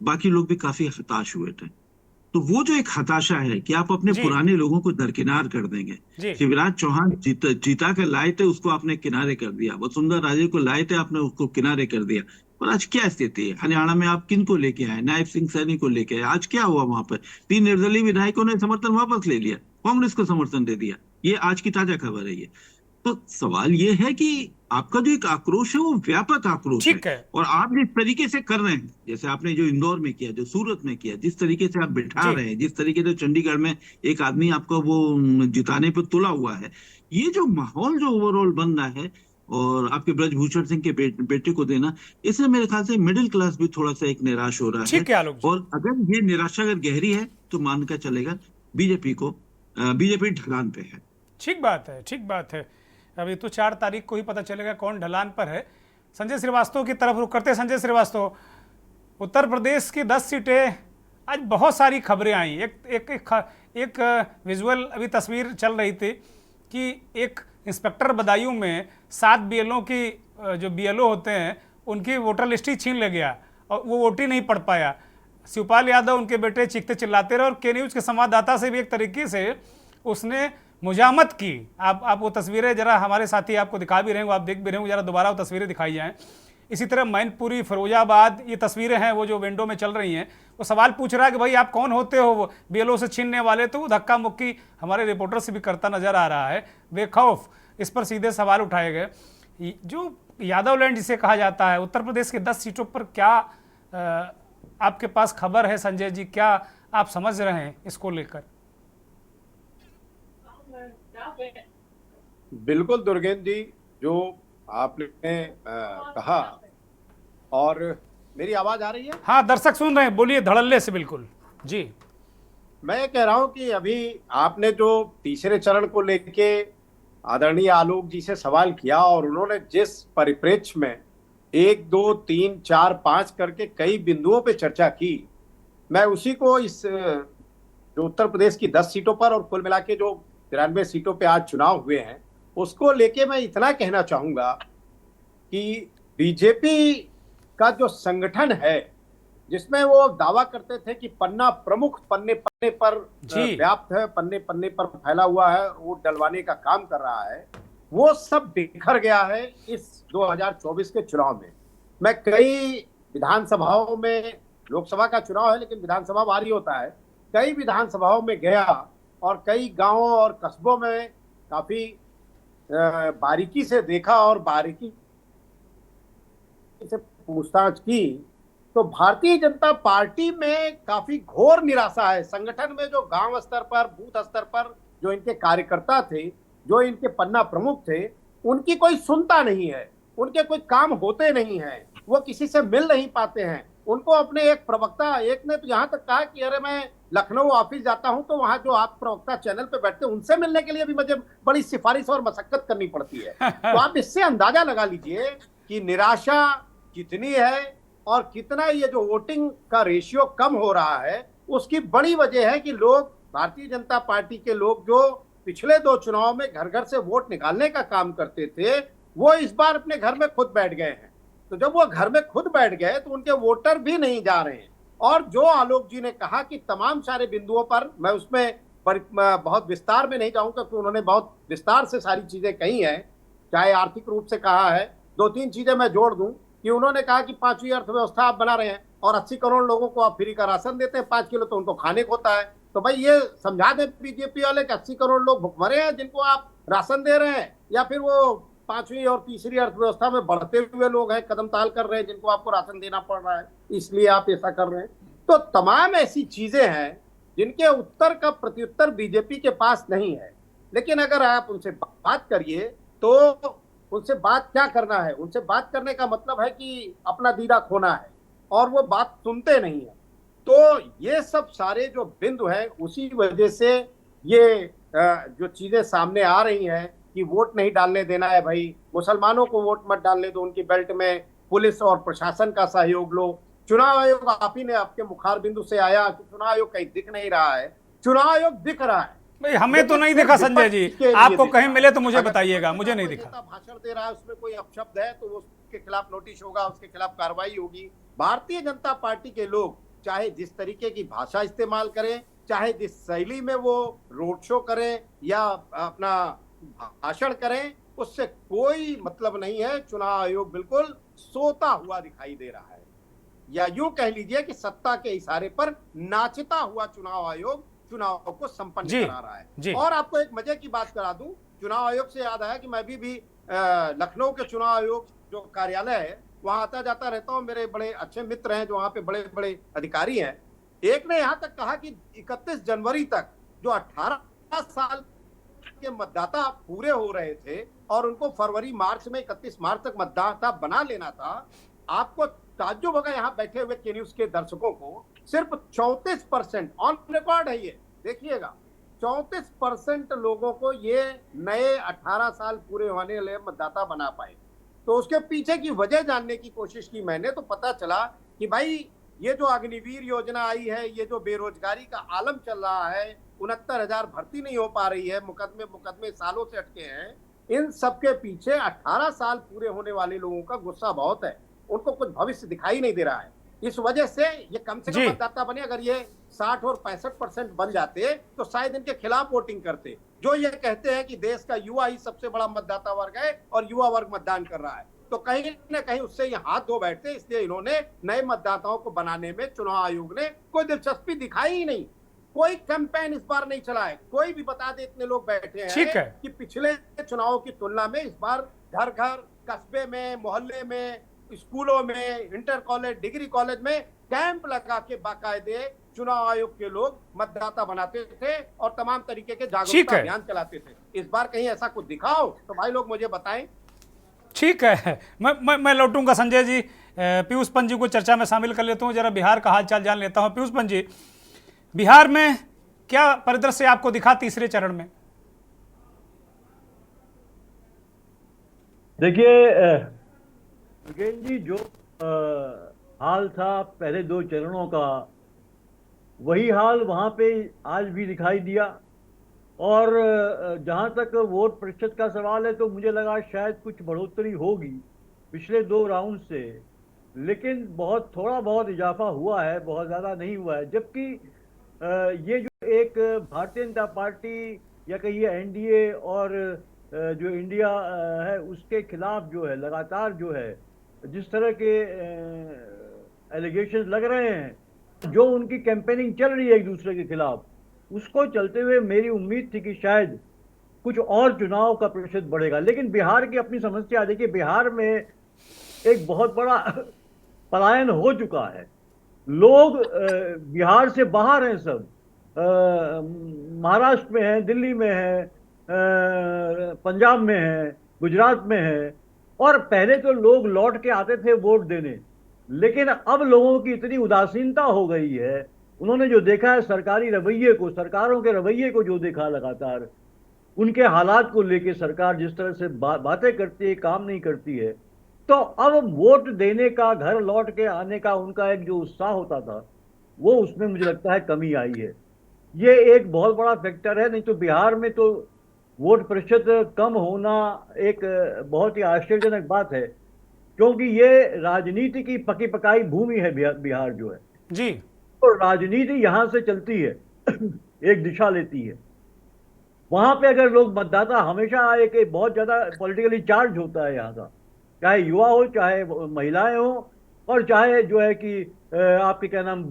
बाकी लोग भी काफी हताश हुए थे। तो वो जो एक हताशा है कि आप अपने जी। पुराने लोगों को दरकिनार कर देंगे। जी। शिवराज चौहान जीता कर लाए थे, उसको आपने किनारे कर दिया। वसुंधरा राजे को लाए थे, आपने उसको किनारे कर दिया। और आज क्या स्थिति है? हरियाणा में आप किन को लेके आए? नायब सिंह सैनी को लेके आए। आज क्या हुआ वहां पर? 3 निर्दलीय विधायकों ने समर्थन वापस ले लिया, कांग्रेस को समर्थन दे दिया। ये आज की ताजा खबर है ये। तो सवाल ये है कि आपका जो एक आक्रोश है वो व्यापक आक्रोश ठीक है। और आप जिस तरीके से कर रहे हैं, जैसे आपने जो इंदौर में किया, जो सूरत में किया, जिस तरीके से आप बिठा जी। रहे हैं, जिस तरीके से चंडीगढ़ में एक आदमी आपका वो जिताने पर तुला हुआ है, ये जो माहौल जो ओवरऑल बन रहा है, और आपके ब्रजभूषण सिंह के बेटे को देना, इससे मेरे ख्याल से मिडिल क्लास भी थोड़ा सा एक निराश हो रहा ठीक है आलोक जी। और अगर ये निराशा अगर गहरी है तो मान कर चलेगा बीजेपी ढलान पे है। ठीक बात है, ठीक बात है। अभी तो 4 तारीख को ही पता चलेगा कौन ढलान पर है। संजय श्रीवास्तव की तरफ रुक करते हैं। संजय श्रीवास्तव, उत्तर प्रदेश की 10 सीटें, आज बहुत सारी खबरें आई। एक विजुअल अभी तस्वीर चल रही थी कि एक इंस्पेक्टर बदायूं में 7 बीएलओ की, जो बीएलओ होते हैं उनकी वोटर लिस्ट ही छीन ले गया और वो वोट ही नहीं पढ़ पाया। शिवपाल यादव उनके बेटे चीखते चिल्लाते रहे और के न्यूज़ के संवाददाता से भी एक तरीके से उसने मुजामत की। आप वो तस्वीरें जरा हमारे साथी आपको दिखा भी रहे हैं, आप देख भी रहे हैं, जरा दोबारा वो तस्वीरें दिखाई जाएं। इसी तरह मैनपुरी, फिरोजाबाद, ये तस्वीरें हैं वो जो विंडो में चल रही हैं। वो सवाल पूछ रहा है कि भाई आप कौन होते हो बीएलओ से छीनने वाले, तो वो धक्का मुक्की हमारे रिपोर्टर से भी करता नजर आ रहा है बेखौफ। इस पर सीधे सवाल उठाए गए। जो यादव लैंड जिसे कहा जाता है, उत्तर प्रदेश के 10 सीटों पर क्या आपके पास खबर है संजय जी? क्या आप समझ रहे हैं इसको लेकर? बिल्कुल दुर्गेंद्र जी, जो आपने कहा, और मेरी आवाज आ रही है? हाँ, दर्शक सुन रहे हैं, बोलिए धड़ल्ले से। बिल्कुल जी। मैं कह रहा हूं कि अभी आपने जो तीसरे चरण को लेके आदरणीय आलोक जी से सवाल किया, और उन्होंने जिस परिप्रेक्ष्य में 1, 2, 3, 4, 5 करके कई बिंदुओं पे चर्चा की, मैं उसी को इस जो उत्तर प्रदेश की 10 सीटों पर और कुल मिला के जो 93 सीटों पे आज चुनाव हुए हैं, उसको लेके मैं इतना कहना चाहूंगा कि बीजेपी का जो संगठन है, जिसमें वो दावा करते थे कि पन्ना प्रमुख पन्ने पन्ने पर व्याप्त है, पन्ने पन्ने पर फैला हुआ है, वो डलवाने का काम कर रहा है, वो सब बिखर गया है इस 2024 के चुनाव में। मैं कई विधानसभाओं में, लोकसभा का चुनाव है लेकिन विधानसभा भारी होता है, कई विधानसभाओं में गया और कई गांवों और कस्बों में काफी बारीकी से देखा और बारीकी से पूछताछ की, तो भारतीय जनता पार्टी में काफी घोर निराशा है। संगठन में जो गांव स्तर पर, बूथ स्तर पर जो इनके कार्यकर्ता थे, जो इनके पन्ना प्रमुख थे, उनकी कोई सुनता नहीं है, उनके कोई काम होते नहीं हैं, वो किसी से मिल नहीं पाते हैं। उनको अपने एक प्रवक्ता, एक ने तो यहाँ तक कहा कि अरे मैं लखनऊ ऑफिस जाता हूं तो वहां जो आप प्रवक्ता चैनल पे बैठते हैं उनसे मिलने के लिए भी मुझे बड़ी सिफारिश और मशक्कत करनी पड़ती है। तो आप इससे अंदाजा लगा लीजिए कि निराशा कितनी है और कितना ये जो वोटिंग का रेशियो कम हो रहा है, उसकी बड़ी वजह है कि लोग, भारतीय जनता पार्टी के लोग जो पिछले 2 चुनाव में घर घर से वोट निकालने का काम करते थे, वो इस बार अपने घर में खुद बैठ गए हैं। तो जब वो घर में खुद बैठ गए तो उनके वोटर भी नहीं जा रहे हैं। और जो आलोक जी ने कहा कि तमाम सारे बिंदुओं पर, मैं उसमें बहुत विस्तार में नहीं जाऊंगा क्योंकि उन्होंने बहुत विस्तार से सारी चीजें कही हैं, चाहे आर्थिक रूप से कहा है। 2-3 चीजें मैं जोड़ दूं कि उन्होंने कहा कि 5वीं अर्थव्यवस्था आप बना रहे हैं और 80 करोड़ लोगों को आप फ्री का राशन देते हैं, 5 किलो तो उनको खाने को होता है। तो भाई ये समझा दें बीजेपी वाले कि 80 करोड़ लोग भुखमरे हैं जिनको आप राशन दे रहे हैं, या फिर वो 5वीं और तीसरी अर्थव्यवस्था में बढ़ते हुए लोग हैं, कदम ताल कर रहे हैं, जिनको आपको राशन देना पड़ रहा है, इसलिए आप ऐसा कर रहे हैं। तो तमाम ऐसी चीजें हैं जिनके उत्तर का प्रत्युत्तर बीजेपी के पास नहीं है। लेकिन अगर आप उनसे बात करिए तो उनसे बात क्या करना है, उनसे बात करने का मतलब है कि अपना दीदा खोना है, और वो बात सुनते नहीं है। तो ये सब सारे जो बिंदु हैं, उसी वजह से ये जो चीजें सामने आ रही हैं कि वोट नहीं डालने देना है, भाई मुसलमानों को वोट मत डालने दो, उनकी बेल्ट में पुलिस और प्रशासन का सहयोग लो। चुनाव आयोग, आप ही ने आपके मुखार बिंदु से आया कि चुनाव आयोग कहीं दिख नहीं रहा है, चुनाव आयोग दिख रहा है भाई। हमें तो नहीं दिखा संजय जी, आपको कहीं मिले तो मुझे बताइएगा, मुझे नहीं दिखा। भाषण दे रहा है, उसमें कोई अपशब्द है तो उसके खिलाफ नोटिस होगा, उसके खिलाफ कार्रवाई होगी। भारतीय जनता पार्टी के लोग चाहे जिस तरीके की भाषा इस्तेमाल करें, चाहे जिस शैली में वो रोड शो करें या अपना भाषण करें, उससे कोई मतलब नहीं है। चुनाव आयोग बिल्कुल सोता हुआ दिखाई दे रहा है, या यूं कह लीजिए कि सत्ता के इशारे पर नाचता हुआ चुनाव आयोग चुनाव को संपन्न करा रहा है। और आपको एक मजे की बात करा दूं, चुनाव आयोग से याद आया कि मैं भी लखनऊ के चुनाव आयोग जो कार्यालय है वहां आता जाता रहता हूं, मेरे बड़े अच्छे मित्र हैं जो वहां पे बड़े बड़े अधिकारी हैं। एक ने यहां तक कहा कि 31 जनवरी तक जो 18 साल के मतदाता पूरे हो रहे थे और उनको फरवरी मार्च में 31 मार्च तक मतदाता बना लेना था, आपको ताज्जुब होगा यहाँ बैठे हुए के न्यूज के दर्शकों को, सिर्फ 34% ऑन रिकॉर्ड है ये, देखिएगा 34% लोगों को ये नए 18 साल पूरे होने वाले मतदाता बना पाए। तो उसके पीछे की वजह जानने की कोशिश की मैंने, तो पता चला कि भाई ये जो अग्निवीर योजना आई है, ये जो बेरोजगारी का आलम चल रहा है, 69,000 भर्ती नहीं हो पा रही है, मुकदमे सालों से अटके हैं, इन सबके पीछे 18 साल पूरे होने वाले लोगों का गुस्सा बहुत है। उनको कुछ भविष्य दिखाई नहीं दे रहा है, इस वजह से ये कम से कम मतदाता बने। अगर ये 60 और 65% बन जाते तो शायद इनके खिलाफ वोटिंग करते। जो ये कहते हैं कि देश का युवा ही सबसे बड़ा मतदाता वर्ग है और युवा वर्ग मतदान कर रहा है, तो कहीं न कहीं उससे ये हाथ धो बैठते। इसलिए इन्होंने नए मतदाताओं को बनाने में चुनाव आयोग ने कोई दिलचस्पी दिखाई ही नहीं, कोई कैंपेन इस बार नहीं चला है। कोई भी बता दे, इतने लोग बैठे हैं कि पिछले चुनाव की तुलना में इस बार घर घर, कस्बे में, मोहल्ले में, स्कूलों में, इंटर कॉलेज, डिग्री कॉलेज में कैंप लगा के बाकायदे चुनाव आयोग के लोग मतदाता बनाते थे और तमाम तरीके के जागरूकता अभियान चलाते थे। इस बार कहीं ऐसा कुछ दिखाओ तो भाई लोग मुझे बताएं। ठीक है, मैं लौटूंगा संजय जी। पीयूष पंत जी को चर्चा में शामिल कर लेता हूं, जरा बिहार का हालचाल जान लेता हूं। पीयूष पंत जी, बिहार में क्या परिदृश्य आपको दिखा तीसरे चरण में? देखिए जी, जो हाल था पहले 2 चरणों का, वही हाल वहां पे आज भी दिखाई दिया। और जहां तक वोट प्रतिशत का सवाल है तो मुझे लगा शायद कुछ बढ़ोतरी होगी पिछले 2 राउंड से, लेकिन थोड़ा बहुत इजाफा हुआ है, बहुत ज़्यादा नहीं हुआ है। जबकि ये जो एक भारतीय जनता पार्टी या कहिए एनडीए और जो इंडिया है उसके खिलाफ जो है लगातार जो है जिस तरह के एलिगेशन लग रहे हैं, जो उनकी कैंपेनिंग चल रही है एक दूसरे के खिलाफ, उसको चलते हुए मेरी उम्मीद थी कि शायद कुछ और चुनाव का प्रतिशत बढ़ेगा। लेकिन बिहार की अपनी समस्या, देखिए बिहार में एक बहुत बड़ा पलायन हो चुका है। लोग बिहार से बाहर हैं, सब महाराष्ट्र में हैं, दिल्ली में हैं, पंजाब में हैं, गुजरात में हैं। और पहले तो लोग लौट के आते थे वोट देने, लेकिन अब लोगों की इतनी उदासीनता हो गई है, उन्होंने जो देखा है सरकारी रवैये को, सरकारों के रवैये को जो देखा लगातार, उनके हालात को लेके सरकार जिस तरह से बातें करती है, काम नहीं करती है, तो अब वोट देने का, घर लौट के आने का उनका एक जो उत्साह होता था, वो उसमें मुझे लगता है कमी आई है। ये एक बहुत बड़ा फैक्टर है। नहीं तो बिहार में तो वोट प्रतिशत कम होना एक बहुत ही आश्चर्यजनक बात है, क्योंकि ये राजनीति की पकी पकाई भूमि है बिहार जो है जी। तो राजनीति यहां से चलती है एक दिशा लेती है। वहां पे अगर लोग मतदाता हमेशा एक बहुत ज्यादा पॉलिटिकली चार्ज होता है यहाँ का, चाहे युवा हो, चाहे महिलाएं हो, और चाहे जो है कि आपके क्या नाम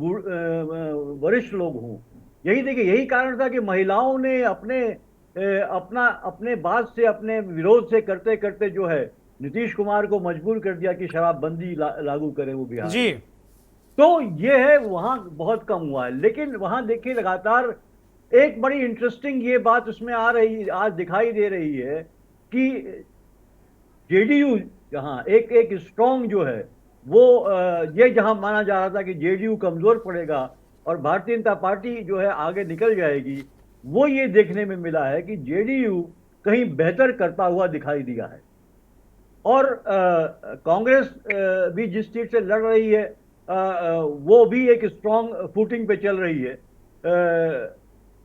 वरिष्ठ लोग हों। यही देखिए, यही कारण था कि महिलाओं ने अपने बात से, अपने विरोध से करते करते जो है नीतीश कुमार को मजबूर कर दिया कि शराबबंदी लागू करे वो बिहार जी। तो ये है, वहां बहुत कम हुआ है। लेकिन वहां देखिए लगातार एक बड़ी इंटरेस्टिंग ये बात उसमें आज दिखाई दे रही है कि जेडीयू जहां एक स्ट्रांग जो है वो ये जहां माना जा रहा था कि जेडीयू कमजोर पड़ेगा और भारतीय जनता पार्टी जो है आगे निकल जाएगी, वो ये देखने में मिला है कि जेडीयू कहीं बेहतर करता हुआ दिखाई दिया है। और कांग्रेस भी जिस सीट से लड़ रही है वो भी एक स्ट्रांग फूटिंग पे चल रही है।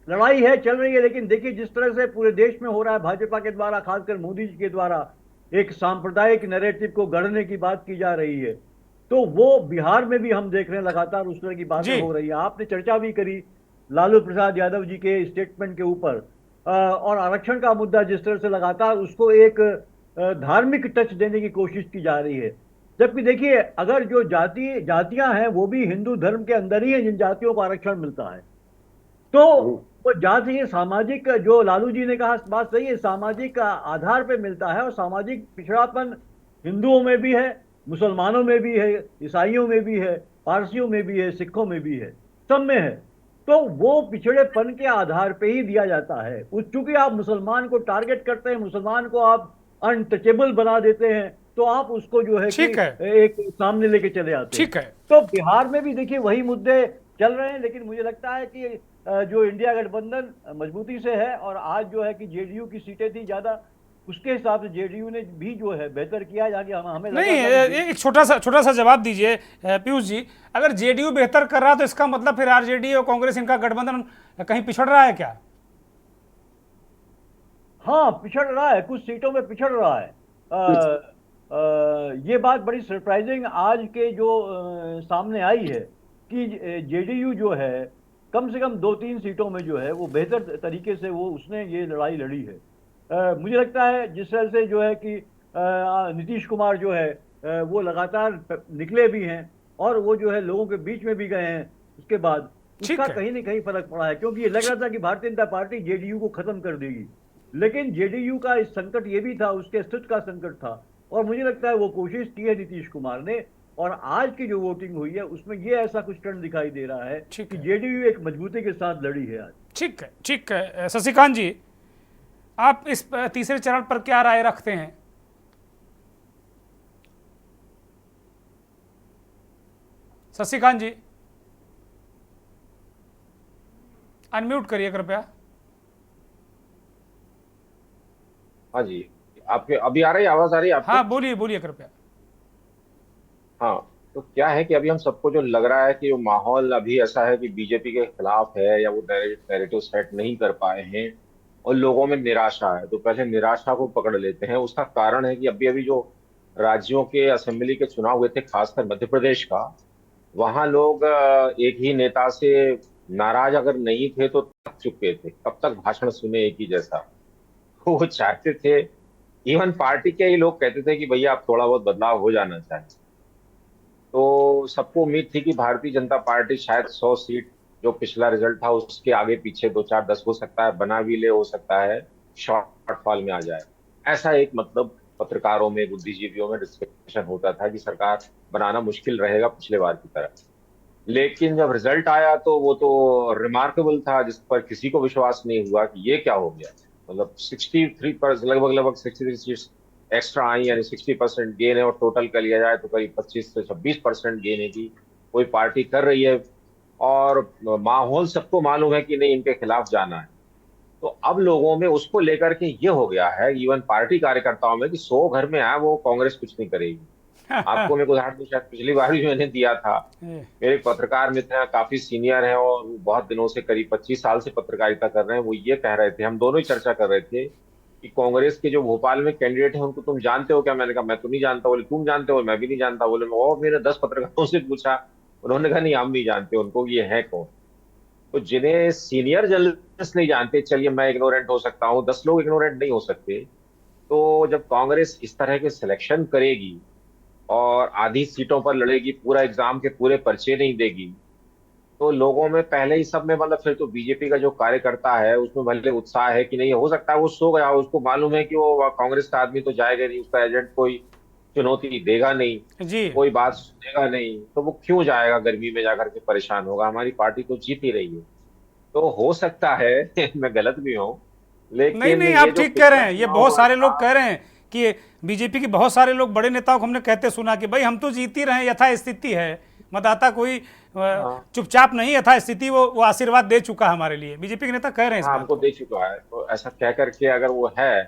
लड़ाई है, चल रही है, लेकिन देखिए जिस तरह से पूरे देश में हो रहा है, भाजपा के द्वारा, खासकर मोदी जी के द्वारा एक सांप्रदायिक नैरेटिव को गढ़ने की बात की जा रही है, तो वो बिहार में भी हम देख रहे हैं लगातार उस तरह की बातें हो रही है। आपने चर्चा भी करी लालू प्रसाद यादव जी के स्टेटमेंट के ऊपर, और आरक्षण का मुद्दा जिस तरह से लगातार उसको एक धार्मिक टच देने की कोशिश की जा रही है। जबकि देखिए, अगर जो जातियां हैं वो भी हिंदू धर्म के अंदर ही है जिन जातियों को आरक्षण मिलता है, तो वो जाति सामाजिक, जो लालू जी ने कहा बात सही है, सामाजिक आधार पे मिलता है। और सामाजिक पिछड़ापन हिंदुओं में भी है, मुसलमानों में भी है, ईसाइयों में भी है, पारसियों में भी है, सिखों में भी है, सब में है। तो वो पिछड़ेपन के आधार पे ही दिया जाता है। चूंकि आप मुसलमान को टारगेट करते हैं, मुसलमान को आप अनटचेबल बना देते हैं, तो आप उसको जो है कि एक सामने लेके चले आते हैं। ठीक है। तो बिहार में भी देखिए वही मुद्दे चल रहे हैं, लेकिन मुझे लगता है कि जो इंडिया गठबंधन मजबूती से है, और आज जो है कि जेडीयू की सीटें थी ज्यादा, उसके हिसाब से जेडीयू ने भी जो है बेहतर किया, जाके हमें नहीं, एक छोटा सा जवाब दीजिए पीयूष जी। अगर जेडीयू बेहतर कर रहा है तो इसका मतलब फिर आरजेडी और कांग्रेस, इनका गठबंधन कहीं पिछड़ रहा है क्या? हाँ, पिछड़ रहा है, कुछ सीटों में पिछड़ रहा है। ये बात बड़ी सरप्राइजिंग आज के जो सामने आई है कि जेडीयू जो है कम से कम 2-3 सीटों में जो है वो बेहतर तरीके से उसने ये लड़ाई लड़ी है। मुझे लगता है जिस तरह से जो है कि नीतीश कुमार जो है वो लगातार निकले भी हैं, और वो जो है लोगों के बीच में भी गए हैं, उसके बाद उसका कहीं न कहीं फर्क पड़ा है। क्योंकि ये लग रहा था कि भारतीय जनता पार्टी जेडीयू को खत्म कर देगी, लेकिन जेडीयू का इस संकट ये भी था, उसके अस्तित्व का संकट था, और मुझे लगता है वो कोशिश की है नीतीश कुमार ने। और आज की जो वोटिंग हुई है उसमें ये ऐसा कुछ ट्रेंड दिखाई दे रहा है कि जेडीयू एक मजबूती के साथ लड़ी है आज। ठीक है, ठीक है। शशिकांत जी, आप इस तीसरे चरण पर क्या राय रखते हैं? शशिकांत जी, अनम्यूट करिए कृपया। हाँ जी, आपके अभी आ रही आवाज आ रही है आपको? हाँ, बोलिए बोलिए कृपया। हाँ, तो क्या है कि अभी हम सबको जो लग रहा है कि वो माहौल अभी ऐसा है कि बीजेपी के खिलाफ है, या वो नैरेटिव सेट नहीं कर पाए हैं और लोगों में निराशा है। तो पहले निराशा को पकड़ लेते हैं। उसका कारण है कि अभी जो राज्यों के असेंबली के चुनाव हुए थे, खासकर मध्य प्रदेश का, वहां लोग एक ही नेता से नाराज अगर नहीं थे तो थक चुके थे। कब तक भाषण सुने एक ही जैसा? वो चाहते थे, इवन पार्टी के ही लोग कहते थे कि भैया आप थोड़ा बहुत बदलाव हो जाना चाहिए। तो सबको उम्मीद थी कि भारतीय जनता पार्टी शायद 100 सीट जो पिछला रिजल्ट था उसके आगे पीछे 2-4-10 हो सकता है, बना भी ले, हो सकता है शॉर्टफॉल में आ जाए। ऐसा एक मतलब पत्रकारों में, बुद्धिजीवियों में डिस्कशन होता था कि सरकार बनाना मुश्किल रहेगा पिछले बार की तरह। लेकिन जब रिजल्ट आया तो वो तो रिमार्केबल था, जिस पर किसी को विश्वास नहीं हुआ कि ये क्या हो गया। मतलब 63 पर लगभग 63 सीट्स एक्स्ट्रा आई, यानी 60% गेन है, और टोटल का लिया जाए तो करीब 25 से 26% गेन है की कोई पार्टी कर रही है, और माहौल सबको मालूम है कि नहीं इनके खिलाफ जाना है। तो अब लोगों में उसको लेकर के ये हो गया है, इवन पार्टी कार्यकर्ताओं में, कि 100 घर में आए वो कांग्रेस कुछ नहीं करेगी। आपको मैं उदाहरण शायद पिछली बार भी मैंने दिया था, मेरे एक पत्रकार मित्र हैं, काफी सीनियर हैं और वो बहुत दिनों से, करीब 25 साल से पत्रकारिता कर रहे हैं। वो ये कह रहे थे, हम दोनों ही चर्चा कर रहे थे कि कांग्रेस के जो भोपाल में कैंडिडेट है उनको तुम जानते हो क्या? मैंने कहा मैं तो नहीं जानता। बोले तुम जानते हो? मैं भी नहीं जानता। बोले और मैंने 10 पत्रकारों से पूछा, उन्होंने कहा नहीं हम नहीं जानते उनको, ये है कौन। तो जिन्हें सीनियर जर्नलिस्ट नहीं जानते, चलिए मैं इग्नोरेंट हो सकता हूँ, 10 लोग इग्नोरेंट नहीं हो सकते। तो जब कांग्रेस इस तरह के सिलेक्शन करेगी और आधी सीटों पर लड़ेगी, पूरा एग्जाम के पूरे पर्चे नहीं देगी, तो लोगों में पहले ही सब में, मतलब फिर तो बीजेपी का जो कार्यकर्ता है उसमें भले उत्साह है कि नहीं, हो सकता है वो सो गया, उसको मालूम है कि वो कांग्रेस का आदमी तो जाएगा नहीं, उसका एजेंट कोई चुनौती देगा नहीं जी, कोई बात सुनेगा नहीं, तो वो क्यों जाएगा गर्मी में जाकर के परेशान होगा। हमारी पार्टी तो जीत ही रही है। तो हो सकता है मैं गलत भी हूँ, लेकिन नहीं नहीं, आप ठीक कह रहे हैं। ये बहुत सारे लोग कह रहे हैं कि बीजेपी के बहुत सारे लोग, बड़े नेताओं को हमने कहते सुना कि भाई हम तो जीत ही रहे हैं, यथास्थिति है, मतदाता कोई चुपचाप नहीं, यथास्थिति वो आशीर्वाद दे चुका हमारे लिए। बीजेपी के नेता कह रहे हैं इस बात हमको को। दे चुका है, तो ऐसा कह करके अगर वो है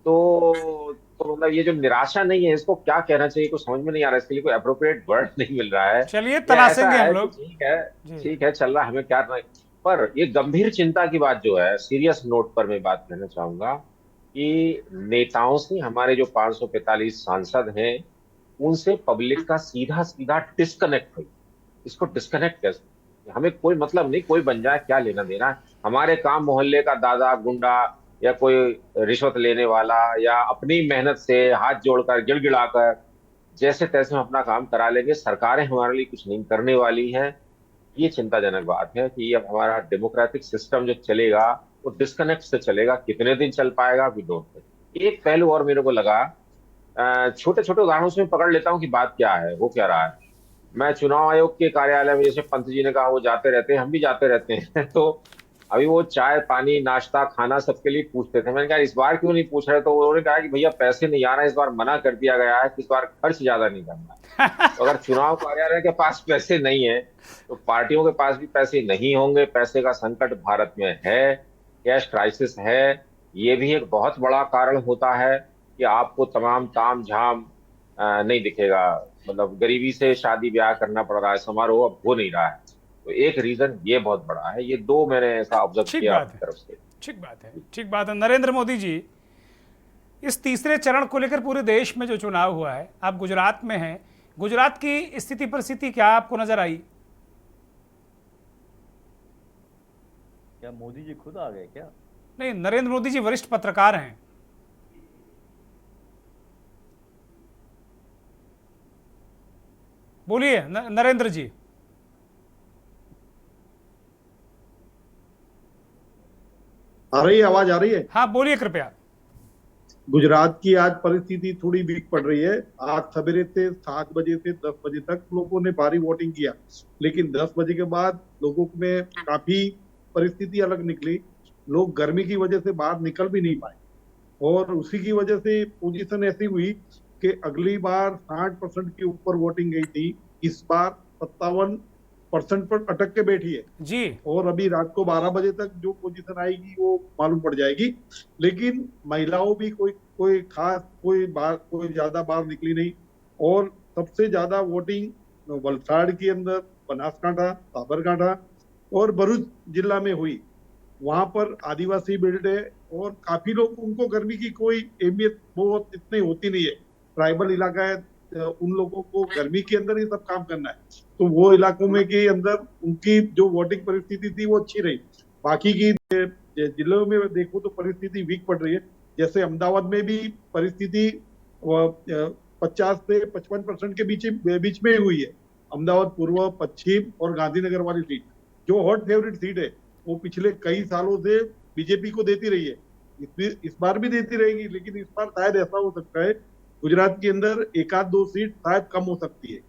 तो मतलब ये जो निराशा नहीं है, इसको क्या कहना चाहिए, कुछ समझ में नहीं आ रहा है, इसके लिए कोई अप्रोप्रिएट वर्ड नहीं मिल रहा है। चलिए या तलाशेंगे ऐसा हम है लोग। कि ठीक है चल रहा है, हमें क्या नहीं। पर ये गंभीर चिंता की बात जो है, सीरियस नोट पर मैं बात कहना चाहूंगा कि नेताओं से, हमारे जो 545 सांसद हैं उनसे पब्लिक का सीधा सीधा डिस्कनेक्ट हुई। इसको डिस्कनेक्ट कैसे? हमें कोई मतलब नहीं, कोई बन जाए, क्या लेना देना है। हमारे काम मोहल्ले का दादा गुंडा या कोई रिश्वत लेने वाला या अपनी मेहनत से हाथ जोड़कर गिड़गिड़ाकर जैसे तैसे हम अपना काम करा लेंगे, सरकारें हमारे लिए कुछ नहीं करने वाली हैं। ये चिंताजनक बात है कि अब हमारा डेमोक्रेटिक सिस्टम जो चलेगा वो डिस्कनेक्ट से चलेगा। कितने दिन चल पाएगा वी डोंट नो। एक पहलू और मेरे को लगा, छोटे छोटे उदाहरणों से मैं पकड़ लेता हूँ कि बात क्या है, वो क्या रहा है। मैं चुनाव आयोग के कार्यालय में, जैसे पंत जी ने कहा वो जाते रहते हैं, हम भी जाते रहते हैं तो अभी वो चाय पानी नाश्ता खाना सबके लिए पूछते थे। मैंने कहा इस बार क्यों नहीं पूछ रहे, तो उन्होंने कहा कि भैया पैसे नहीं आ रहे, इस बार मना कर दिया गया है कि इस बार खर्च ज्यादा नहीं करना। तो अगर चुनाव कार्यालय के पास पैसे नहीं है तो पार्टियों के पास भी पैसे नहीं होंगे। पैसे का संकट भारत में है, कैश क्राइसिस है, ये भी एक बहुत बड़ा कारण होता है कि आपको तमाम ताम झाम नहीं दिखेगा। मतलब गरीबी से शादी ब्याह करना पड़ रहा है, समारोह अब हो नहीं रहा है। तो एक रीजन ये बहुत बड़ा है। ये दो मैंने ऐसा ऑब्जर्व किया अपनी तरफ से। ठीक बात है, ठीक बात है। नरेंद्र मोदी जी, इस तीसरे चरण को लेकर पूरे देश में जो चुनाव हुआ है, आप गुजरात में हैं, गुजरात की स्थिति परिस्थिति क्या आपको नजर आई? क्या मोदी जी खुद आ गए क्या? नहीं, नरेंद्र मोदी जी वरिष्ठ पत्रकार हैं। बोलिए नरेंद्र जी। आ रही है, आवाज आ रही है? हाँ बोलिए कृपया। गुजरात की आज परिस्थिति थोड़ी वीक पड़ रही है। आज सवेरे से 7 बजे से 10 बजे तक लोगों ने भारी वोटिंग किया, लेकिन 10 बजे के बाद लोगों में काफी परिस्थिति अलग निकली। लोग गर्मी की वजह से बाहर निकल भी नहीं पाए और उसी की वजह से पोजीशन ऐसी हुई कि अगली बार 60% के ऊपर वोटिंग गई थी, इस बार 57% पर अटक के बैठी है जी। और अभी रात को 12 बजे तक जो पोजीशन आएगी वो मालूम पड़ जाएगी। लेकिन महिलाओं भी कोई खास कोई ज्यादा बाहर निकली नहीं और सबसे ज्यादा वोटिंग वलसाड़ के अंदर, बनासकांठा, साबरकांठा और भरूच जिला में हुई। वहां पर आदिवासी बेल्ट है और काफी लोग, उनको गर्मी की कोई अहमियत बहुत इतनी होती नहीं है। ट्राइबल इलाका है, उन लोगों को गर्मी के अंदर ही सब काम करना है, तो वो इलाकों में के अंदर उनकी जो वोटिंग परिस्थिति थी वो अच्छी रही। बाकी की जिलों में देखो तो परिस्थिति वीक पड़ रही है। जैसे अहमदाबाद में भी परिस्थिति 50 से 55% के बीच में हुई है। अहमदाबाद पूर्व, पश्चिम और गांधीनगर वाली सीट जो हॉट फेवरेट सीट है वो पिछले कई सालों से बीजेपी को देती रही है, इस बार भी देती रहेगी। लेकिन इस बार शायद ऐसा हो सकता है गुजरात के अंदर 1-2 सीट शायद कम हो सकती है।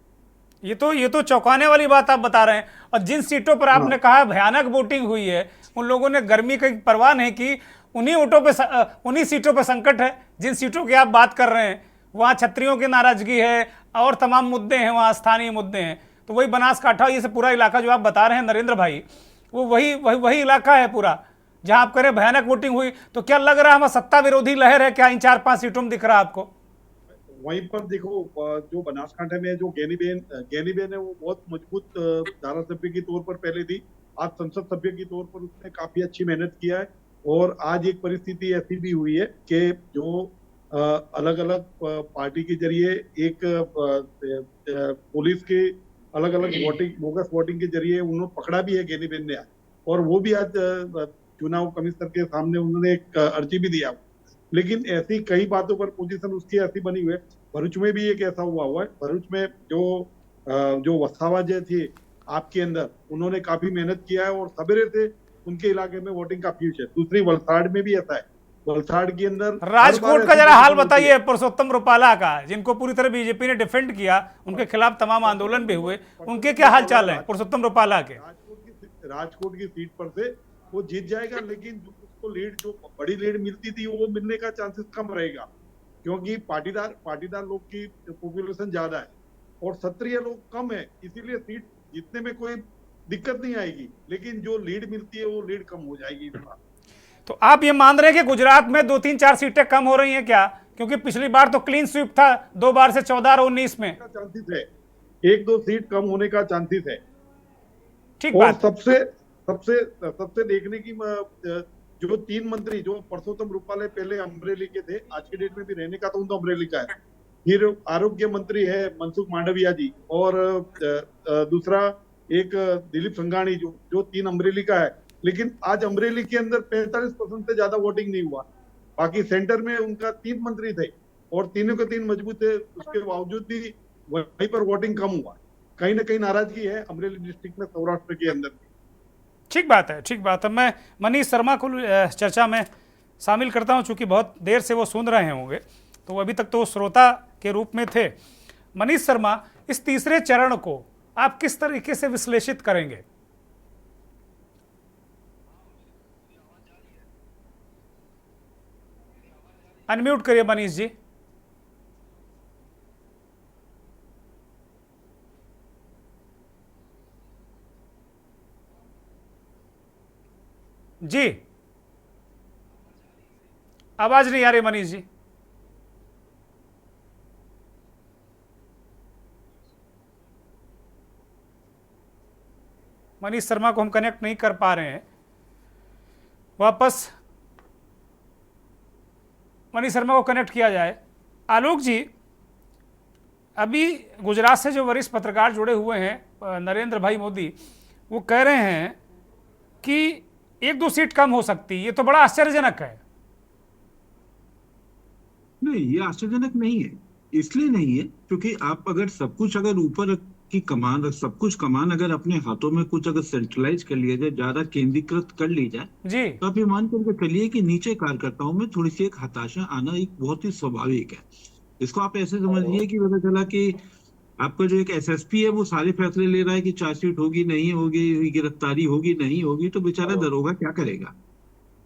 ये तो चौंकाने वाली बात आप बता रहे हैं। और जिन सीटों पर आपने कहा भयानक वोटिंग हुई है, उन लोगों ने गर्मी की परवाह नहीं की, उन्हीं उन्हीं सीटों पे संकट है जिन सीटों की आप बात कर रहे हैं। वहाँ क्षत्रियों की नाराजगी है और तमाम मुद्दे हैं, वहाँ स्थानीय मुद्दे हैं। तो वही बनासकांठा, ये सब पूरा इलाका जो आप बता रहे हैं नरेंद्र भाई, वो वही इलाका है पूरा जहां आप कह रहे हैं भयानक वोटिंग हुई। तो क्या लग रहा है हमारा सत्ता विरोधी लहर है क्या इन 4-5 सीटों में दिख रहा है आपको? वहीं पर देखो, जो बनासकांठा में जो ज्ञानीबेन है वो बहुत मजबूत धारा सभ्य के तौर पर पहले थी। आज संसद सभ्य के तौर पर उसने काफी अच्छी मेहनत किया है। और आज एक परिस्थिति ऐसी भी हुई है कि जो अलग अलग पार्टी के जरिए एक पुलिस के अलग अलग बोगस वोटिंग के जरिए उन्होंने पकड़ा भी है ज्ञानीबेन ने। और वो भी आज चुनाव कमिश्नर के सामने उन्होंने एक अर्जी भी दिया। लेकिन ऐसी कई बातों पर पोजीशन उसकी ऐसी बनी हुई है। भरूच में भी एक ऐसा हुआ है। भरूच में जो वसावा जी थे आपके अंदर, उन्होंने काफी मेहनत किया है और सवेरे से उनके इलाके में वोटिंग का फ्यूज है। दूसरी वलसाड़ में भी ऐसा है। वलसाड़ के अंदर राजकोट का जरा हाल बताइए परसोत्तम रुपाला का, जिनको पूरी तरह बीजेपी ने डिफेंड किया, उनके खिलाफ तमाम आंदोलन भी हुए, उनके क्या हाल चाल है परसोत्तम रुपाला के? राजकोट की सीट पर से वो जीत जाएगा, लेकिन उसको लीड, जो बड़ी लीड मिलती थी, वो मिलने का चांसेस कम रहेगा, क्योंकि पाटीदार लोग की पॉपुलेशन ज्यादा है और क्षत्रिय लोग कम है। इसीलिए सीट जीतने में कोई दिक्कत नहीं आएगी, लेकिन जो लीड मिलती है वो लीड कम हो जाएगी। तो आप ये मान रहे हैं कि गुजरात में 2-3-4 सीटें कम हो रही हैं क्या? क्योंकि पिछली बार तो क्लीन स्वीप था 2 बार से 14 और 19 में। चांसेस है 1-2 सीट कम होने का चांसेस है। ठीक और बात। सबसे देखने की जो 3 मंत्री, जो परसोत्तम रुपाला पहले अमरेली के थे, आज के डेट में भी रहने का तो उनका अमरेली का है। फिर आरोग्य मंत्री है मनसुख मांडविया जी, और दूसरा एक दिलीप संघानी जो 3 अमरेली का है। लेकिन आज अमरेली के अंदर 45% से ज्यादा वोटिंग नहीं हुआ। बाकी सेंटर में उनका 3 मंत्री थे और तीनों के 3 मजबूत थे, उसके बावजूद भी वहीं पर वोटिंग कम हुआ। कहीं ना कहीं नाराजगी है अमरेली डिस्ट्रिक्ट में, सौराष्ट्र के अंदर। ठीक बात है, ठीक बात है। मैं मनीष शर्मा को चर्चा में शामिल करता हूं, चूंकि बहुत देर से वो सुन रहे होंगे, तो अभी तक तो श्रोता के रूप में थे। मनीष शर्मा, इस तीसरे चरण को आप किस तरीके से विश्लेषित करेंगे? अनम्यूट करिए मनीष जी। जी आवाज नहीं आ रही मनीष जी। मनीष शर्मा को हम कनेक्ट नहीं कर पा रहे हैं। वापस मनीष शर्मा को कनेक्ट किया जाए। आलोक जी, अभी गुजरात से जो वरिष्ठ पत्रकार जुड़े हुए हैं नरेंद्र भाई मोदी, वो कह रहे हैं कि 1-2 सीट कम हो सकती है। ये तो बड़ा आश्चर्यजनक है। नहीं, ये आश्चर्यजनक नहीं है। इसलिए नहीं है क्योंकि आप अगर सब कुछ, अगर ऊपर की कमान, सब कुछ कमान अगर अपने हाथों में कुछ अगर सेंट्रलाइज कर लिया जाए, ज्यादा केंद्रीकृत कर ली जाए जी, तो आप ये मान करके चलिए कि नीचे कार्यकर्ताओं में थोड़ी सी एक हताशा आना एक बहुत ही स्वाभाविक है। इसको आप ऐसे समझिए कि पता चला कि आपका जो एक एसएसपी है वो सारे फैसले ले रहा है कि चार्जशीट होगी नहीं होगी, गिरफ्तारी होगी नहीं होगी, तो बेचारा दरोगा क्या करेगा।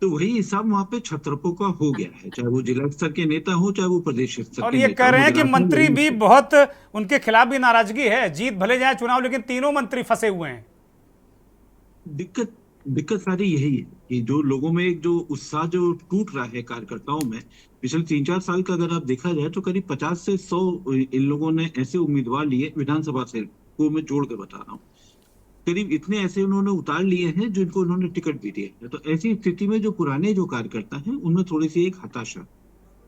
तो वही हिसाब वहाँ पे छत्रपों का हो गया है, चाहे वो जिला स्तर के नेता हो चाहे वो प्रदेश स्तर और के ये नेता कह रहे हैं हो। कि मंत्री भी बहुत, उनके खिलाफ भी नाराजगी है। जीत भले जाए चुनाव, लेकिन तीनों मंत्री फंसे हुए हैं। दिक्कत सारी यही है कि जो लोगों में एक जो उत्साह जो टूट रहा है कार्यकर्ताओं में, पिछले 3-4 साल का अगर आप देखा जाए तो करीब 50 से 100 इन लोगों ने ऐसे उम्मीदवार लिए, विधानसभा से को मैं जोड़ के बता रहा हूँ, करीब इतने ऐसे उन्होंने उतार लिए हैं जिनको उन्होंने टिकट भी दिए। तो ऐसी स्थिति में जो पुराने जो कार्यकर्ता हैं उनमें थोड़ी सी एक हताशा,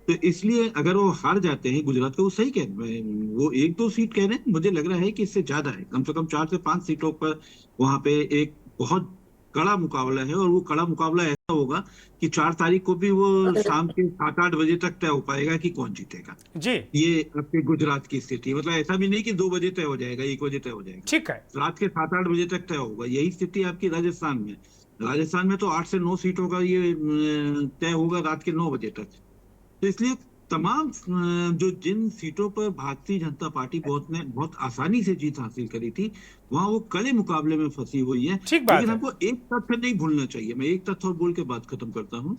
तो इसलिए अगर वो हार जाते हैं गुजरात का, वो सही कह रहे हैं, वो 1-2 सीट कह रहे हैं, मुझे लग रहा है कि इससे ज्यादा है, कम से कम 4 से 5 सीटों पर वहां पे एक बहुत कड़ा मुकाबला है। और वो कड़ा मुकाबला ऐसा होगा कि 4 तारीख को भी वो शाम के 7-8 बजे तक तय हो पाएगा कि कौन जीतेगा जी। ये आपके गुजरात की स्थिति, मतलब ऐसा भी नहीं कि 2 बजे तय हो जाएगा, 1 बजे तय हो जाएगा, ठीक है, रात के 7-8 बजे तक तय होगा। यही स्थिति आपकी राजस्थान में तो 8 से 9 सीटों का ये तय होगा रात के 9 बजे तक। तो इसलिए तमाम जो जिन सीटों पर भारतीय जनता पार्टी बहुत आसानी से जीत हासिल करी थी, वहां वो कड़े मुकाबले में फंसी हुई है। ठीक बात लेकिन है। हमको एक तथ्य नहीं भूलना चाहिए, मैं एक तथ्य और बोल के बात खत्म करता हूँ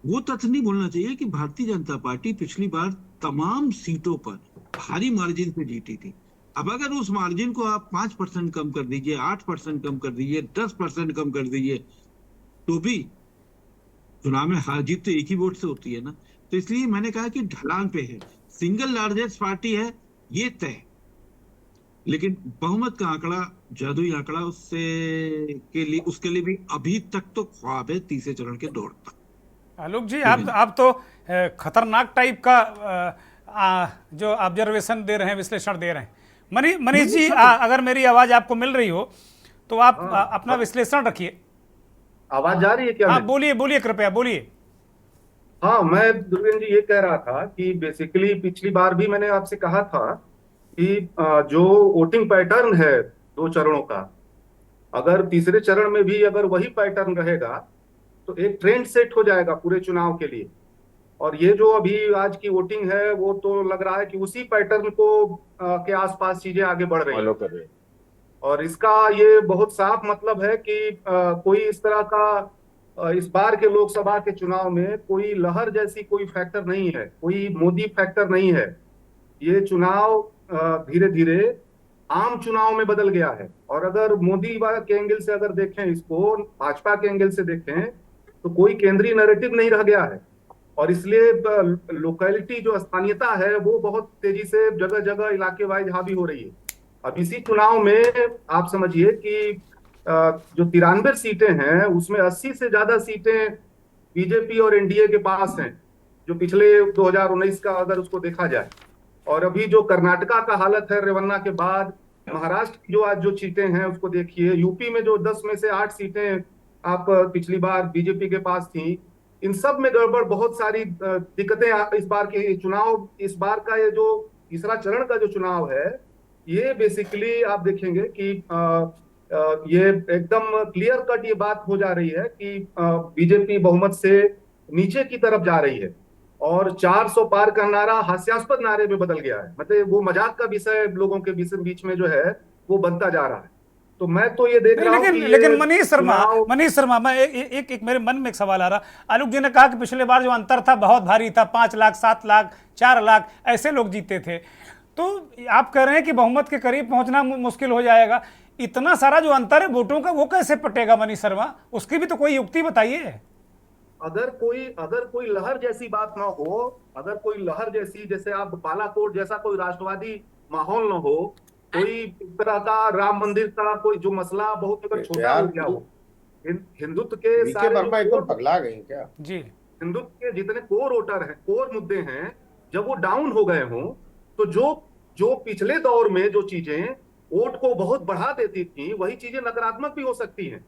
वो तथ्य नहीं भूलना चाहिए कि भारतीय जनता पार्टी पिछली बार तमाम सीटों पर भारी मार्जिन से जीती थी। अब अगर उस मार्जिन को आप 5% कम कर दीजिए, 8% कम कर दीजिए, 10% कम कर दीजिए, तो भी चुनाव में हार जीत तो एक ही वोट से होती है ना। तो इसलिए मैंने कहा कि ढलान पे है, सिंगल लार्जेस्ट पार्टी है ये तय, लेकिन बहुमत का आंकड़ा, जादुई आंकड़ा, उसके लिए भी अभी तक तो ख्वाब है तीसरे चरण के दौर तक। आलोक जी, आप तो खतरनाक टाइप का जो ऑब्जर्वेशन दे रहे हैं, विश्लेषण दे रहे हैं। मनीष जी, अगर मेरी आवाज आपको मिल रही हो तो आप अपना विश्लेषण रखिए। आवाज जा रही है क्या? हाँ, बोलिए बोलिए, कृपया बोलिए। हाँ, मैं दुर्गेन जी ये कह रहा था कि बेसिकली पिछली बार भी मैंने आपसे कहा था कि जो वोटिंग पैटर्न है 2 चरणों का, अगर तीसरे चरण में भी अगर वही पैटर्न रहेगा तो एक ट्रेंड सेट हो जाएगा पूरे चुनाव के लिए। और ये जो अभी आज की वोटिंग है वो तो लग रहा है कि उसी पैटर्न को के आसपास चीजें आगे बढ़ रही फॉलो कर रहे हैं। और इसका ये बहुत साफ मतलब है कि कोई इस तरह का इस बार के लोकसभा के चुनाव में कोई लहर जैसी कोई फैक्टर नहीं है, कोई मोदी फैक्टर नहीं है। ये चुनाव धीरे धीरे आम चुनाव में बदल गया है। और अगर मोदी के एंगल से अगर देखें इसको, भाजपा के एंगल से देखें, तो कोई केंद्रीय नैरेटिव नहीं रह गया है। और इसलिए लोकेलिटी जो स्थानीयता है वो बहुत तेजी से जगह जगह इलाके वाइज हावी हो रही है। अब इसी चुनाव में आप समझिए कि जो 93 सीटें हैं उसमें 80 से ज्यादा सीटें बीजेपी और एनडीए के पास हैं, जो पिछले 2019 का अगर उसको देखा जाए। और अभी जो कर्नाटका का हालत है रेवन्ना के बाद, महाराष्ट्र की जो आज जो सीटें हैं उसको देखिए, यूपी में जो 10 में से 8 सीटें आप पिछली बार बीजेपी के पास थी, इन सब में गड़बड़, बहुत सारी दिक्कतें इस बार के चुनाव, इस बार का ये जो तीसरा चरण का जो चुनाव है, ये बेसिकली आप देखेंगे कि ये एकदम क्लियर कट ये बात हो जा रही है कि बीजेपी बहुमत से नीचे की तरफ जा रही है और 400 पार का नारा हास्यास्पद नारे में बदल गया है। मतलब वो मजाक का विषय लोगों के बीच में जो है वो बनता जा रहा है। तो मैं तो ये देख रहा हूं कि लेकिन मनीष शर्मा, मैं एक मेरे मन में एक सवाल आ रहा। आलोक जी ने कहा कि पिछले बार जो अंतर था बहुत भारी था, 5 लाख, 7 लाख, 4 लाख ऐसे लोग जीते थे। तो आप कह रहे हैं कि बहुमत के करीब पहुंचना मुश्किल हो जाएगा। इतना सारा जो अंतर है वोटों का, वो कैसे पटेगा मनीष शर्मा? उसकी भी तो कोई युक्ति बताइए। अगर कोई लहर जैसी बात ना हो, अगर कोई लहर जैसी, जैसे आप बालाकोट जैसा कोई राष्ट्रवादी माहौल ना हो, कोई इस तरह का राम मंदिर का कोई जो मसला बहुत अगर छोटा हो गया हो, हिंदुत्व के सारे पगला गए क्या जी, हिंदुत्व के जितने कोर वोटर हैं, कोर मुद्दे हैं, जब वो डाउन हो गए हों, तो जो पिछले दौर में जो चीजें वोट को बहुत बढ़ा देती थी, वही चीजें नकारात्मक भी हो सकती हैं।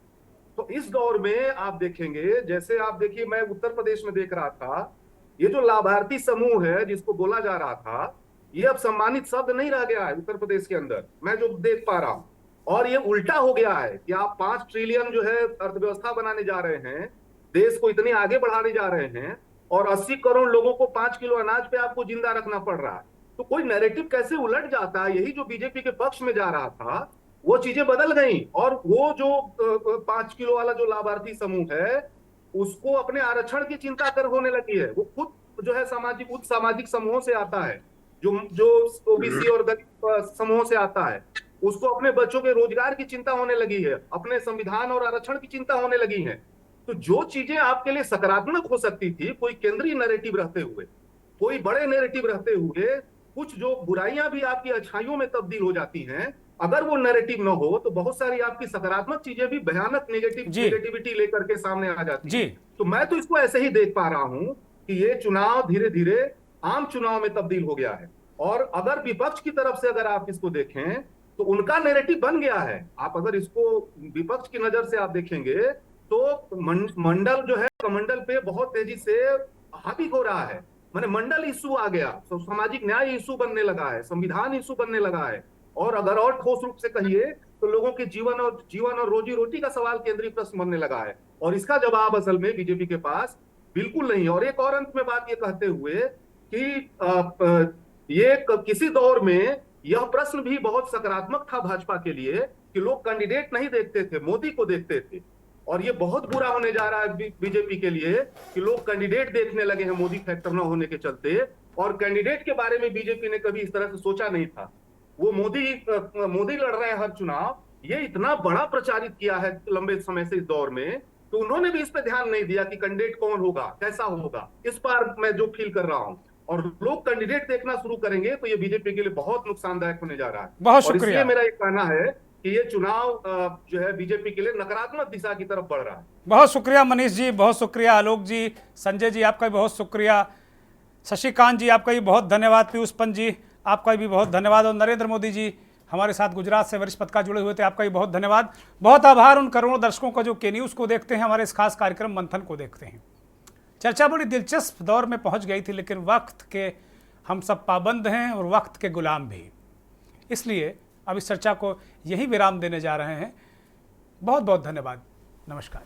तो इस दौर में आप देखेंगे, जैसे आप देखिए, मैं उत्तर प्रदेश में देख रहा था, ये जो लाभार्थी समूह है जिसको बोला जा रहा था, ये अब सम्मानित शब्द नहीं रह गया है उत्तर प्रदेश के अंदर, मैं जो देख पा रहा हूं। और ये उल्टा हो गया है कि आप 5 ट्रिलियन जो है अर्थव्यवस्था बनाने जा रहे हैं, देश को इतने आगे बढ़ाने जा रहे हैं, और 80 करोड़ लोगों को 5 किलो अनाज पे आपको जिंदा रखना पड़ रहा है। तो कोई नैरेटिव कैसे उलट जाता है? यही जो बीजेपी के पक्ष में जा रहा था वो चीजें बदल गई, और वो जो 5 किलो वाला जो लाभार्थी समूह है उसको अपने आरक्षण की चिंता कर होने लगी है। वो खुद जो है उच्च सामाजिक समूहों से आता है, जो ओबीसी और दलित समूहों से आता है, उसको अपने बच्चों के रोजगार की चिंता होने लगी है, अपने संविधान और आरक्षण की चिंता होने लगी है। तो जो चीजें आपके लिए सकारात्मक हो सकती थी, कोई केंद्रीय नैरेटिव रहते हुए, कोई बड़े नैरेटिव रहते हुए, कुछ जो बुराइयां भी आपकी अच्छाइयों में तब्दील हो जाती हैं, अगर वो नैरेटिव न हो तो बहुत सारी आपकी सकारात्मक चीजें भी भयानक नेगेटिविटी लेकर के सामने आ जाती है। तो मैं तो इसको ऐसे ही देख पा रहा हूं कि ये चुनाव धीरे धीरे आम चुनाव में तब्दील हो गया है। और अगर विपक्ष की तरफ से अगर आप इसको देखें तो उनका नैरेटिव बन गया है। आप अगर इसको विपक्ष की नजर से आप देखेंगे तो मंडल जो है, कमंडल पे बहुत तेजी से हावी हो रहा है। माने मंडल इशू आ गया, तो सामाजिक न्याय इशू बनने लगा है, संविधान इशू बनने लगा है, और अगर और ठोस रूप से कहिए तो लोगों के जीवन और रोजी रोटी का सवाल केंद्रीय प्रश्न बनने लगा है। और इसका जवाब असल में बीजेपी के पास बिल्कुल नहीं। और एक और अंत में बात ये कहते हुए कि ये किसी दौर में यह प्रश्न भी बहुत सकारात्मक था भाजपा के लिए कि लोग कैंडिडेट नहीं देखते थे, मोदी को देखते थे। और ये बहुत बुरा होने जा रहा है बीजेपी के लिए कि लोग कैंडिडेट देखने लगे हैं मोदी फैक्टर न होने के चलते, और कैंडिडेट के बारे में बीजेपी ने कभी इस तरह से सोचा नहीं था। वो मोदी लड़ रहे हैं हर चुनाव, ये इतना बड़ा प्रचारित किया है लंबे समय से इस दौर में, तो उन्होंने भी इस पे ध्यान नहीं दिया कि कैंडिडेट कौन होगा, कैसा होगा। इस बार मैं जो फील कर रहा हूं, और लोग कैंडिडेट देखना शुरू करेंगे तो ये बीजेपी के लिए बहुत नुकसानदायक होने जा रहा है। बहुत और शुक्रिया। इसलिए मेरा ये कहना है कि ये चुनाव जो है बीजेपी के लिए नकारात्मक दिशा की तरफ बढ़ रहा है। बहुत शुक्रिया मनीष जी, बहुत शुक्रिया आलोक जी, संजय जी आपका भी बहुत शुक्रिया, शशिकांत जी आपका भी बहुत धन्यवाद, पीयूष पंत जी आपका भी बहुत धन्यवाद, और नरेंद्र मोदी जी हमारे साथ गुजरात से वरिष्ठ पत्रकार जुड़े हुए थे, आपका भी बहुत धन्यवाद। बहुत आभार उन करोड़ों दर्शकों का जो के न्यूज़ को देखते हैं, हमारे इस खास कार्यक्रम मंथन को देखते हैं। चर्चा बड़ी दिलचस्प दौर में पहुंच गई थी, लेकिन वक्त के हम सब पाबंद हैं और वक्त के गुलाम भी, इसलिए अब इस चर्चा को यही विराम देने जा रहे हैं। बहुत बहुत धन्यवाद, नमस्कार।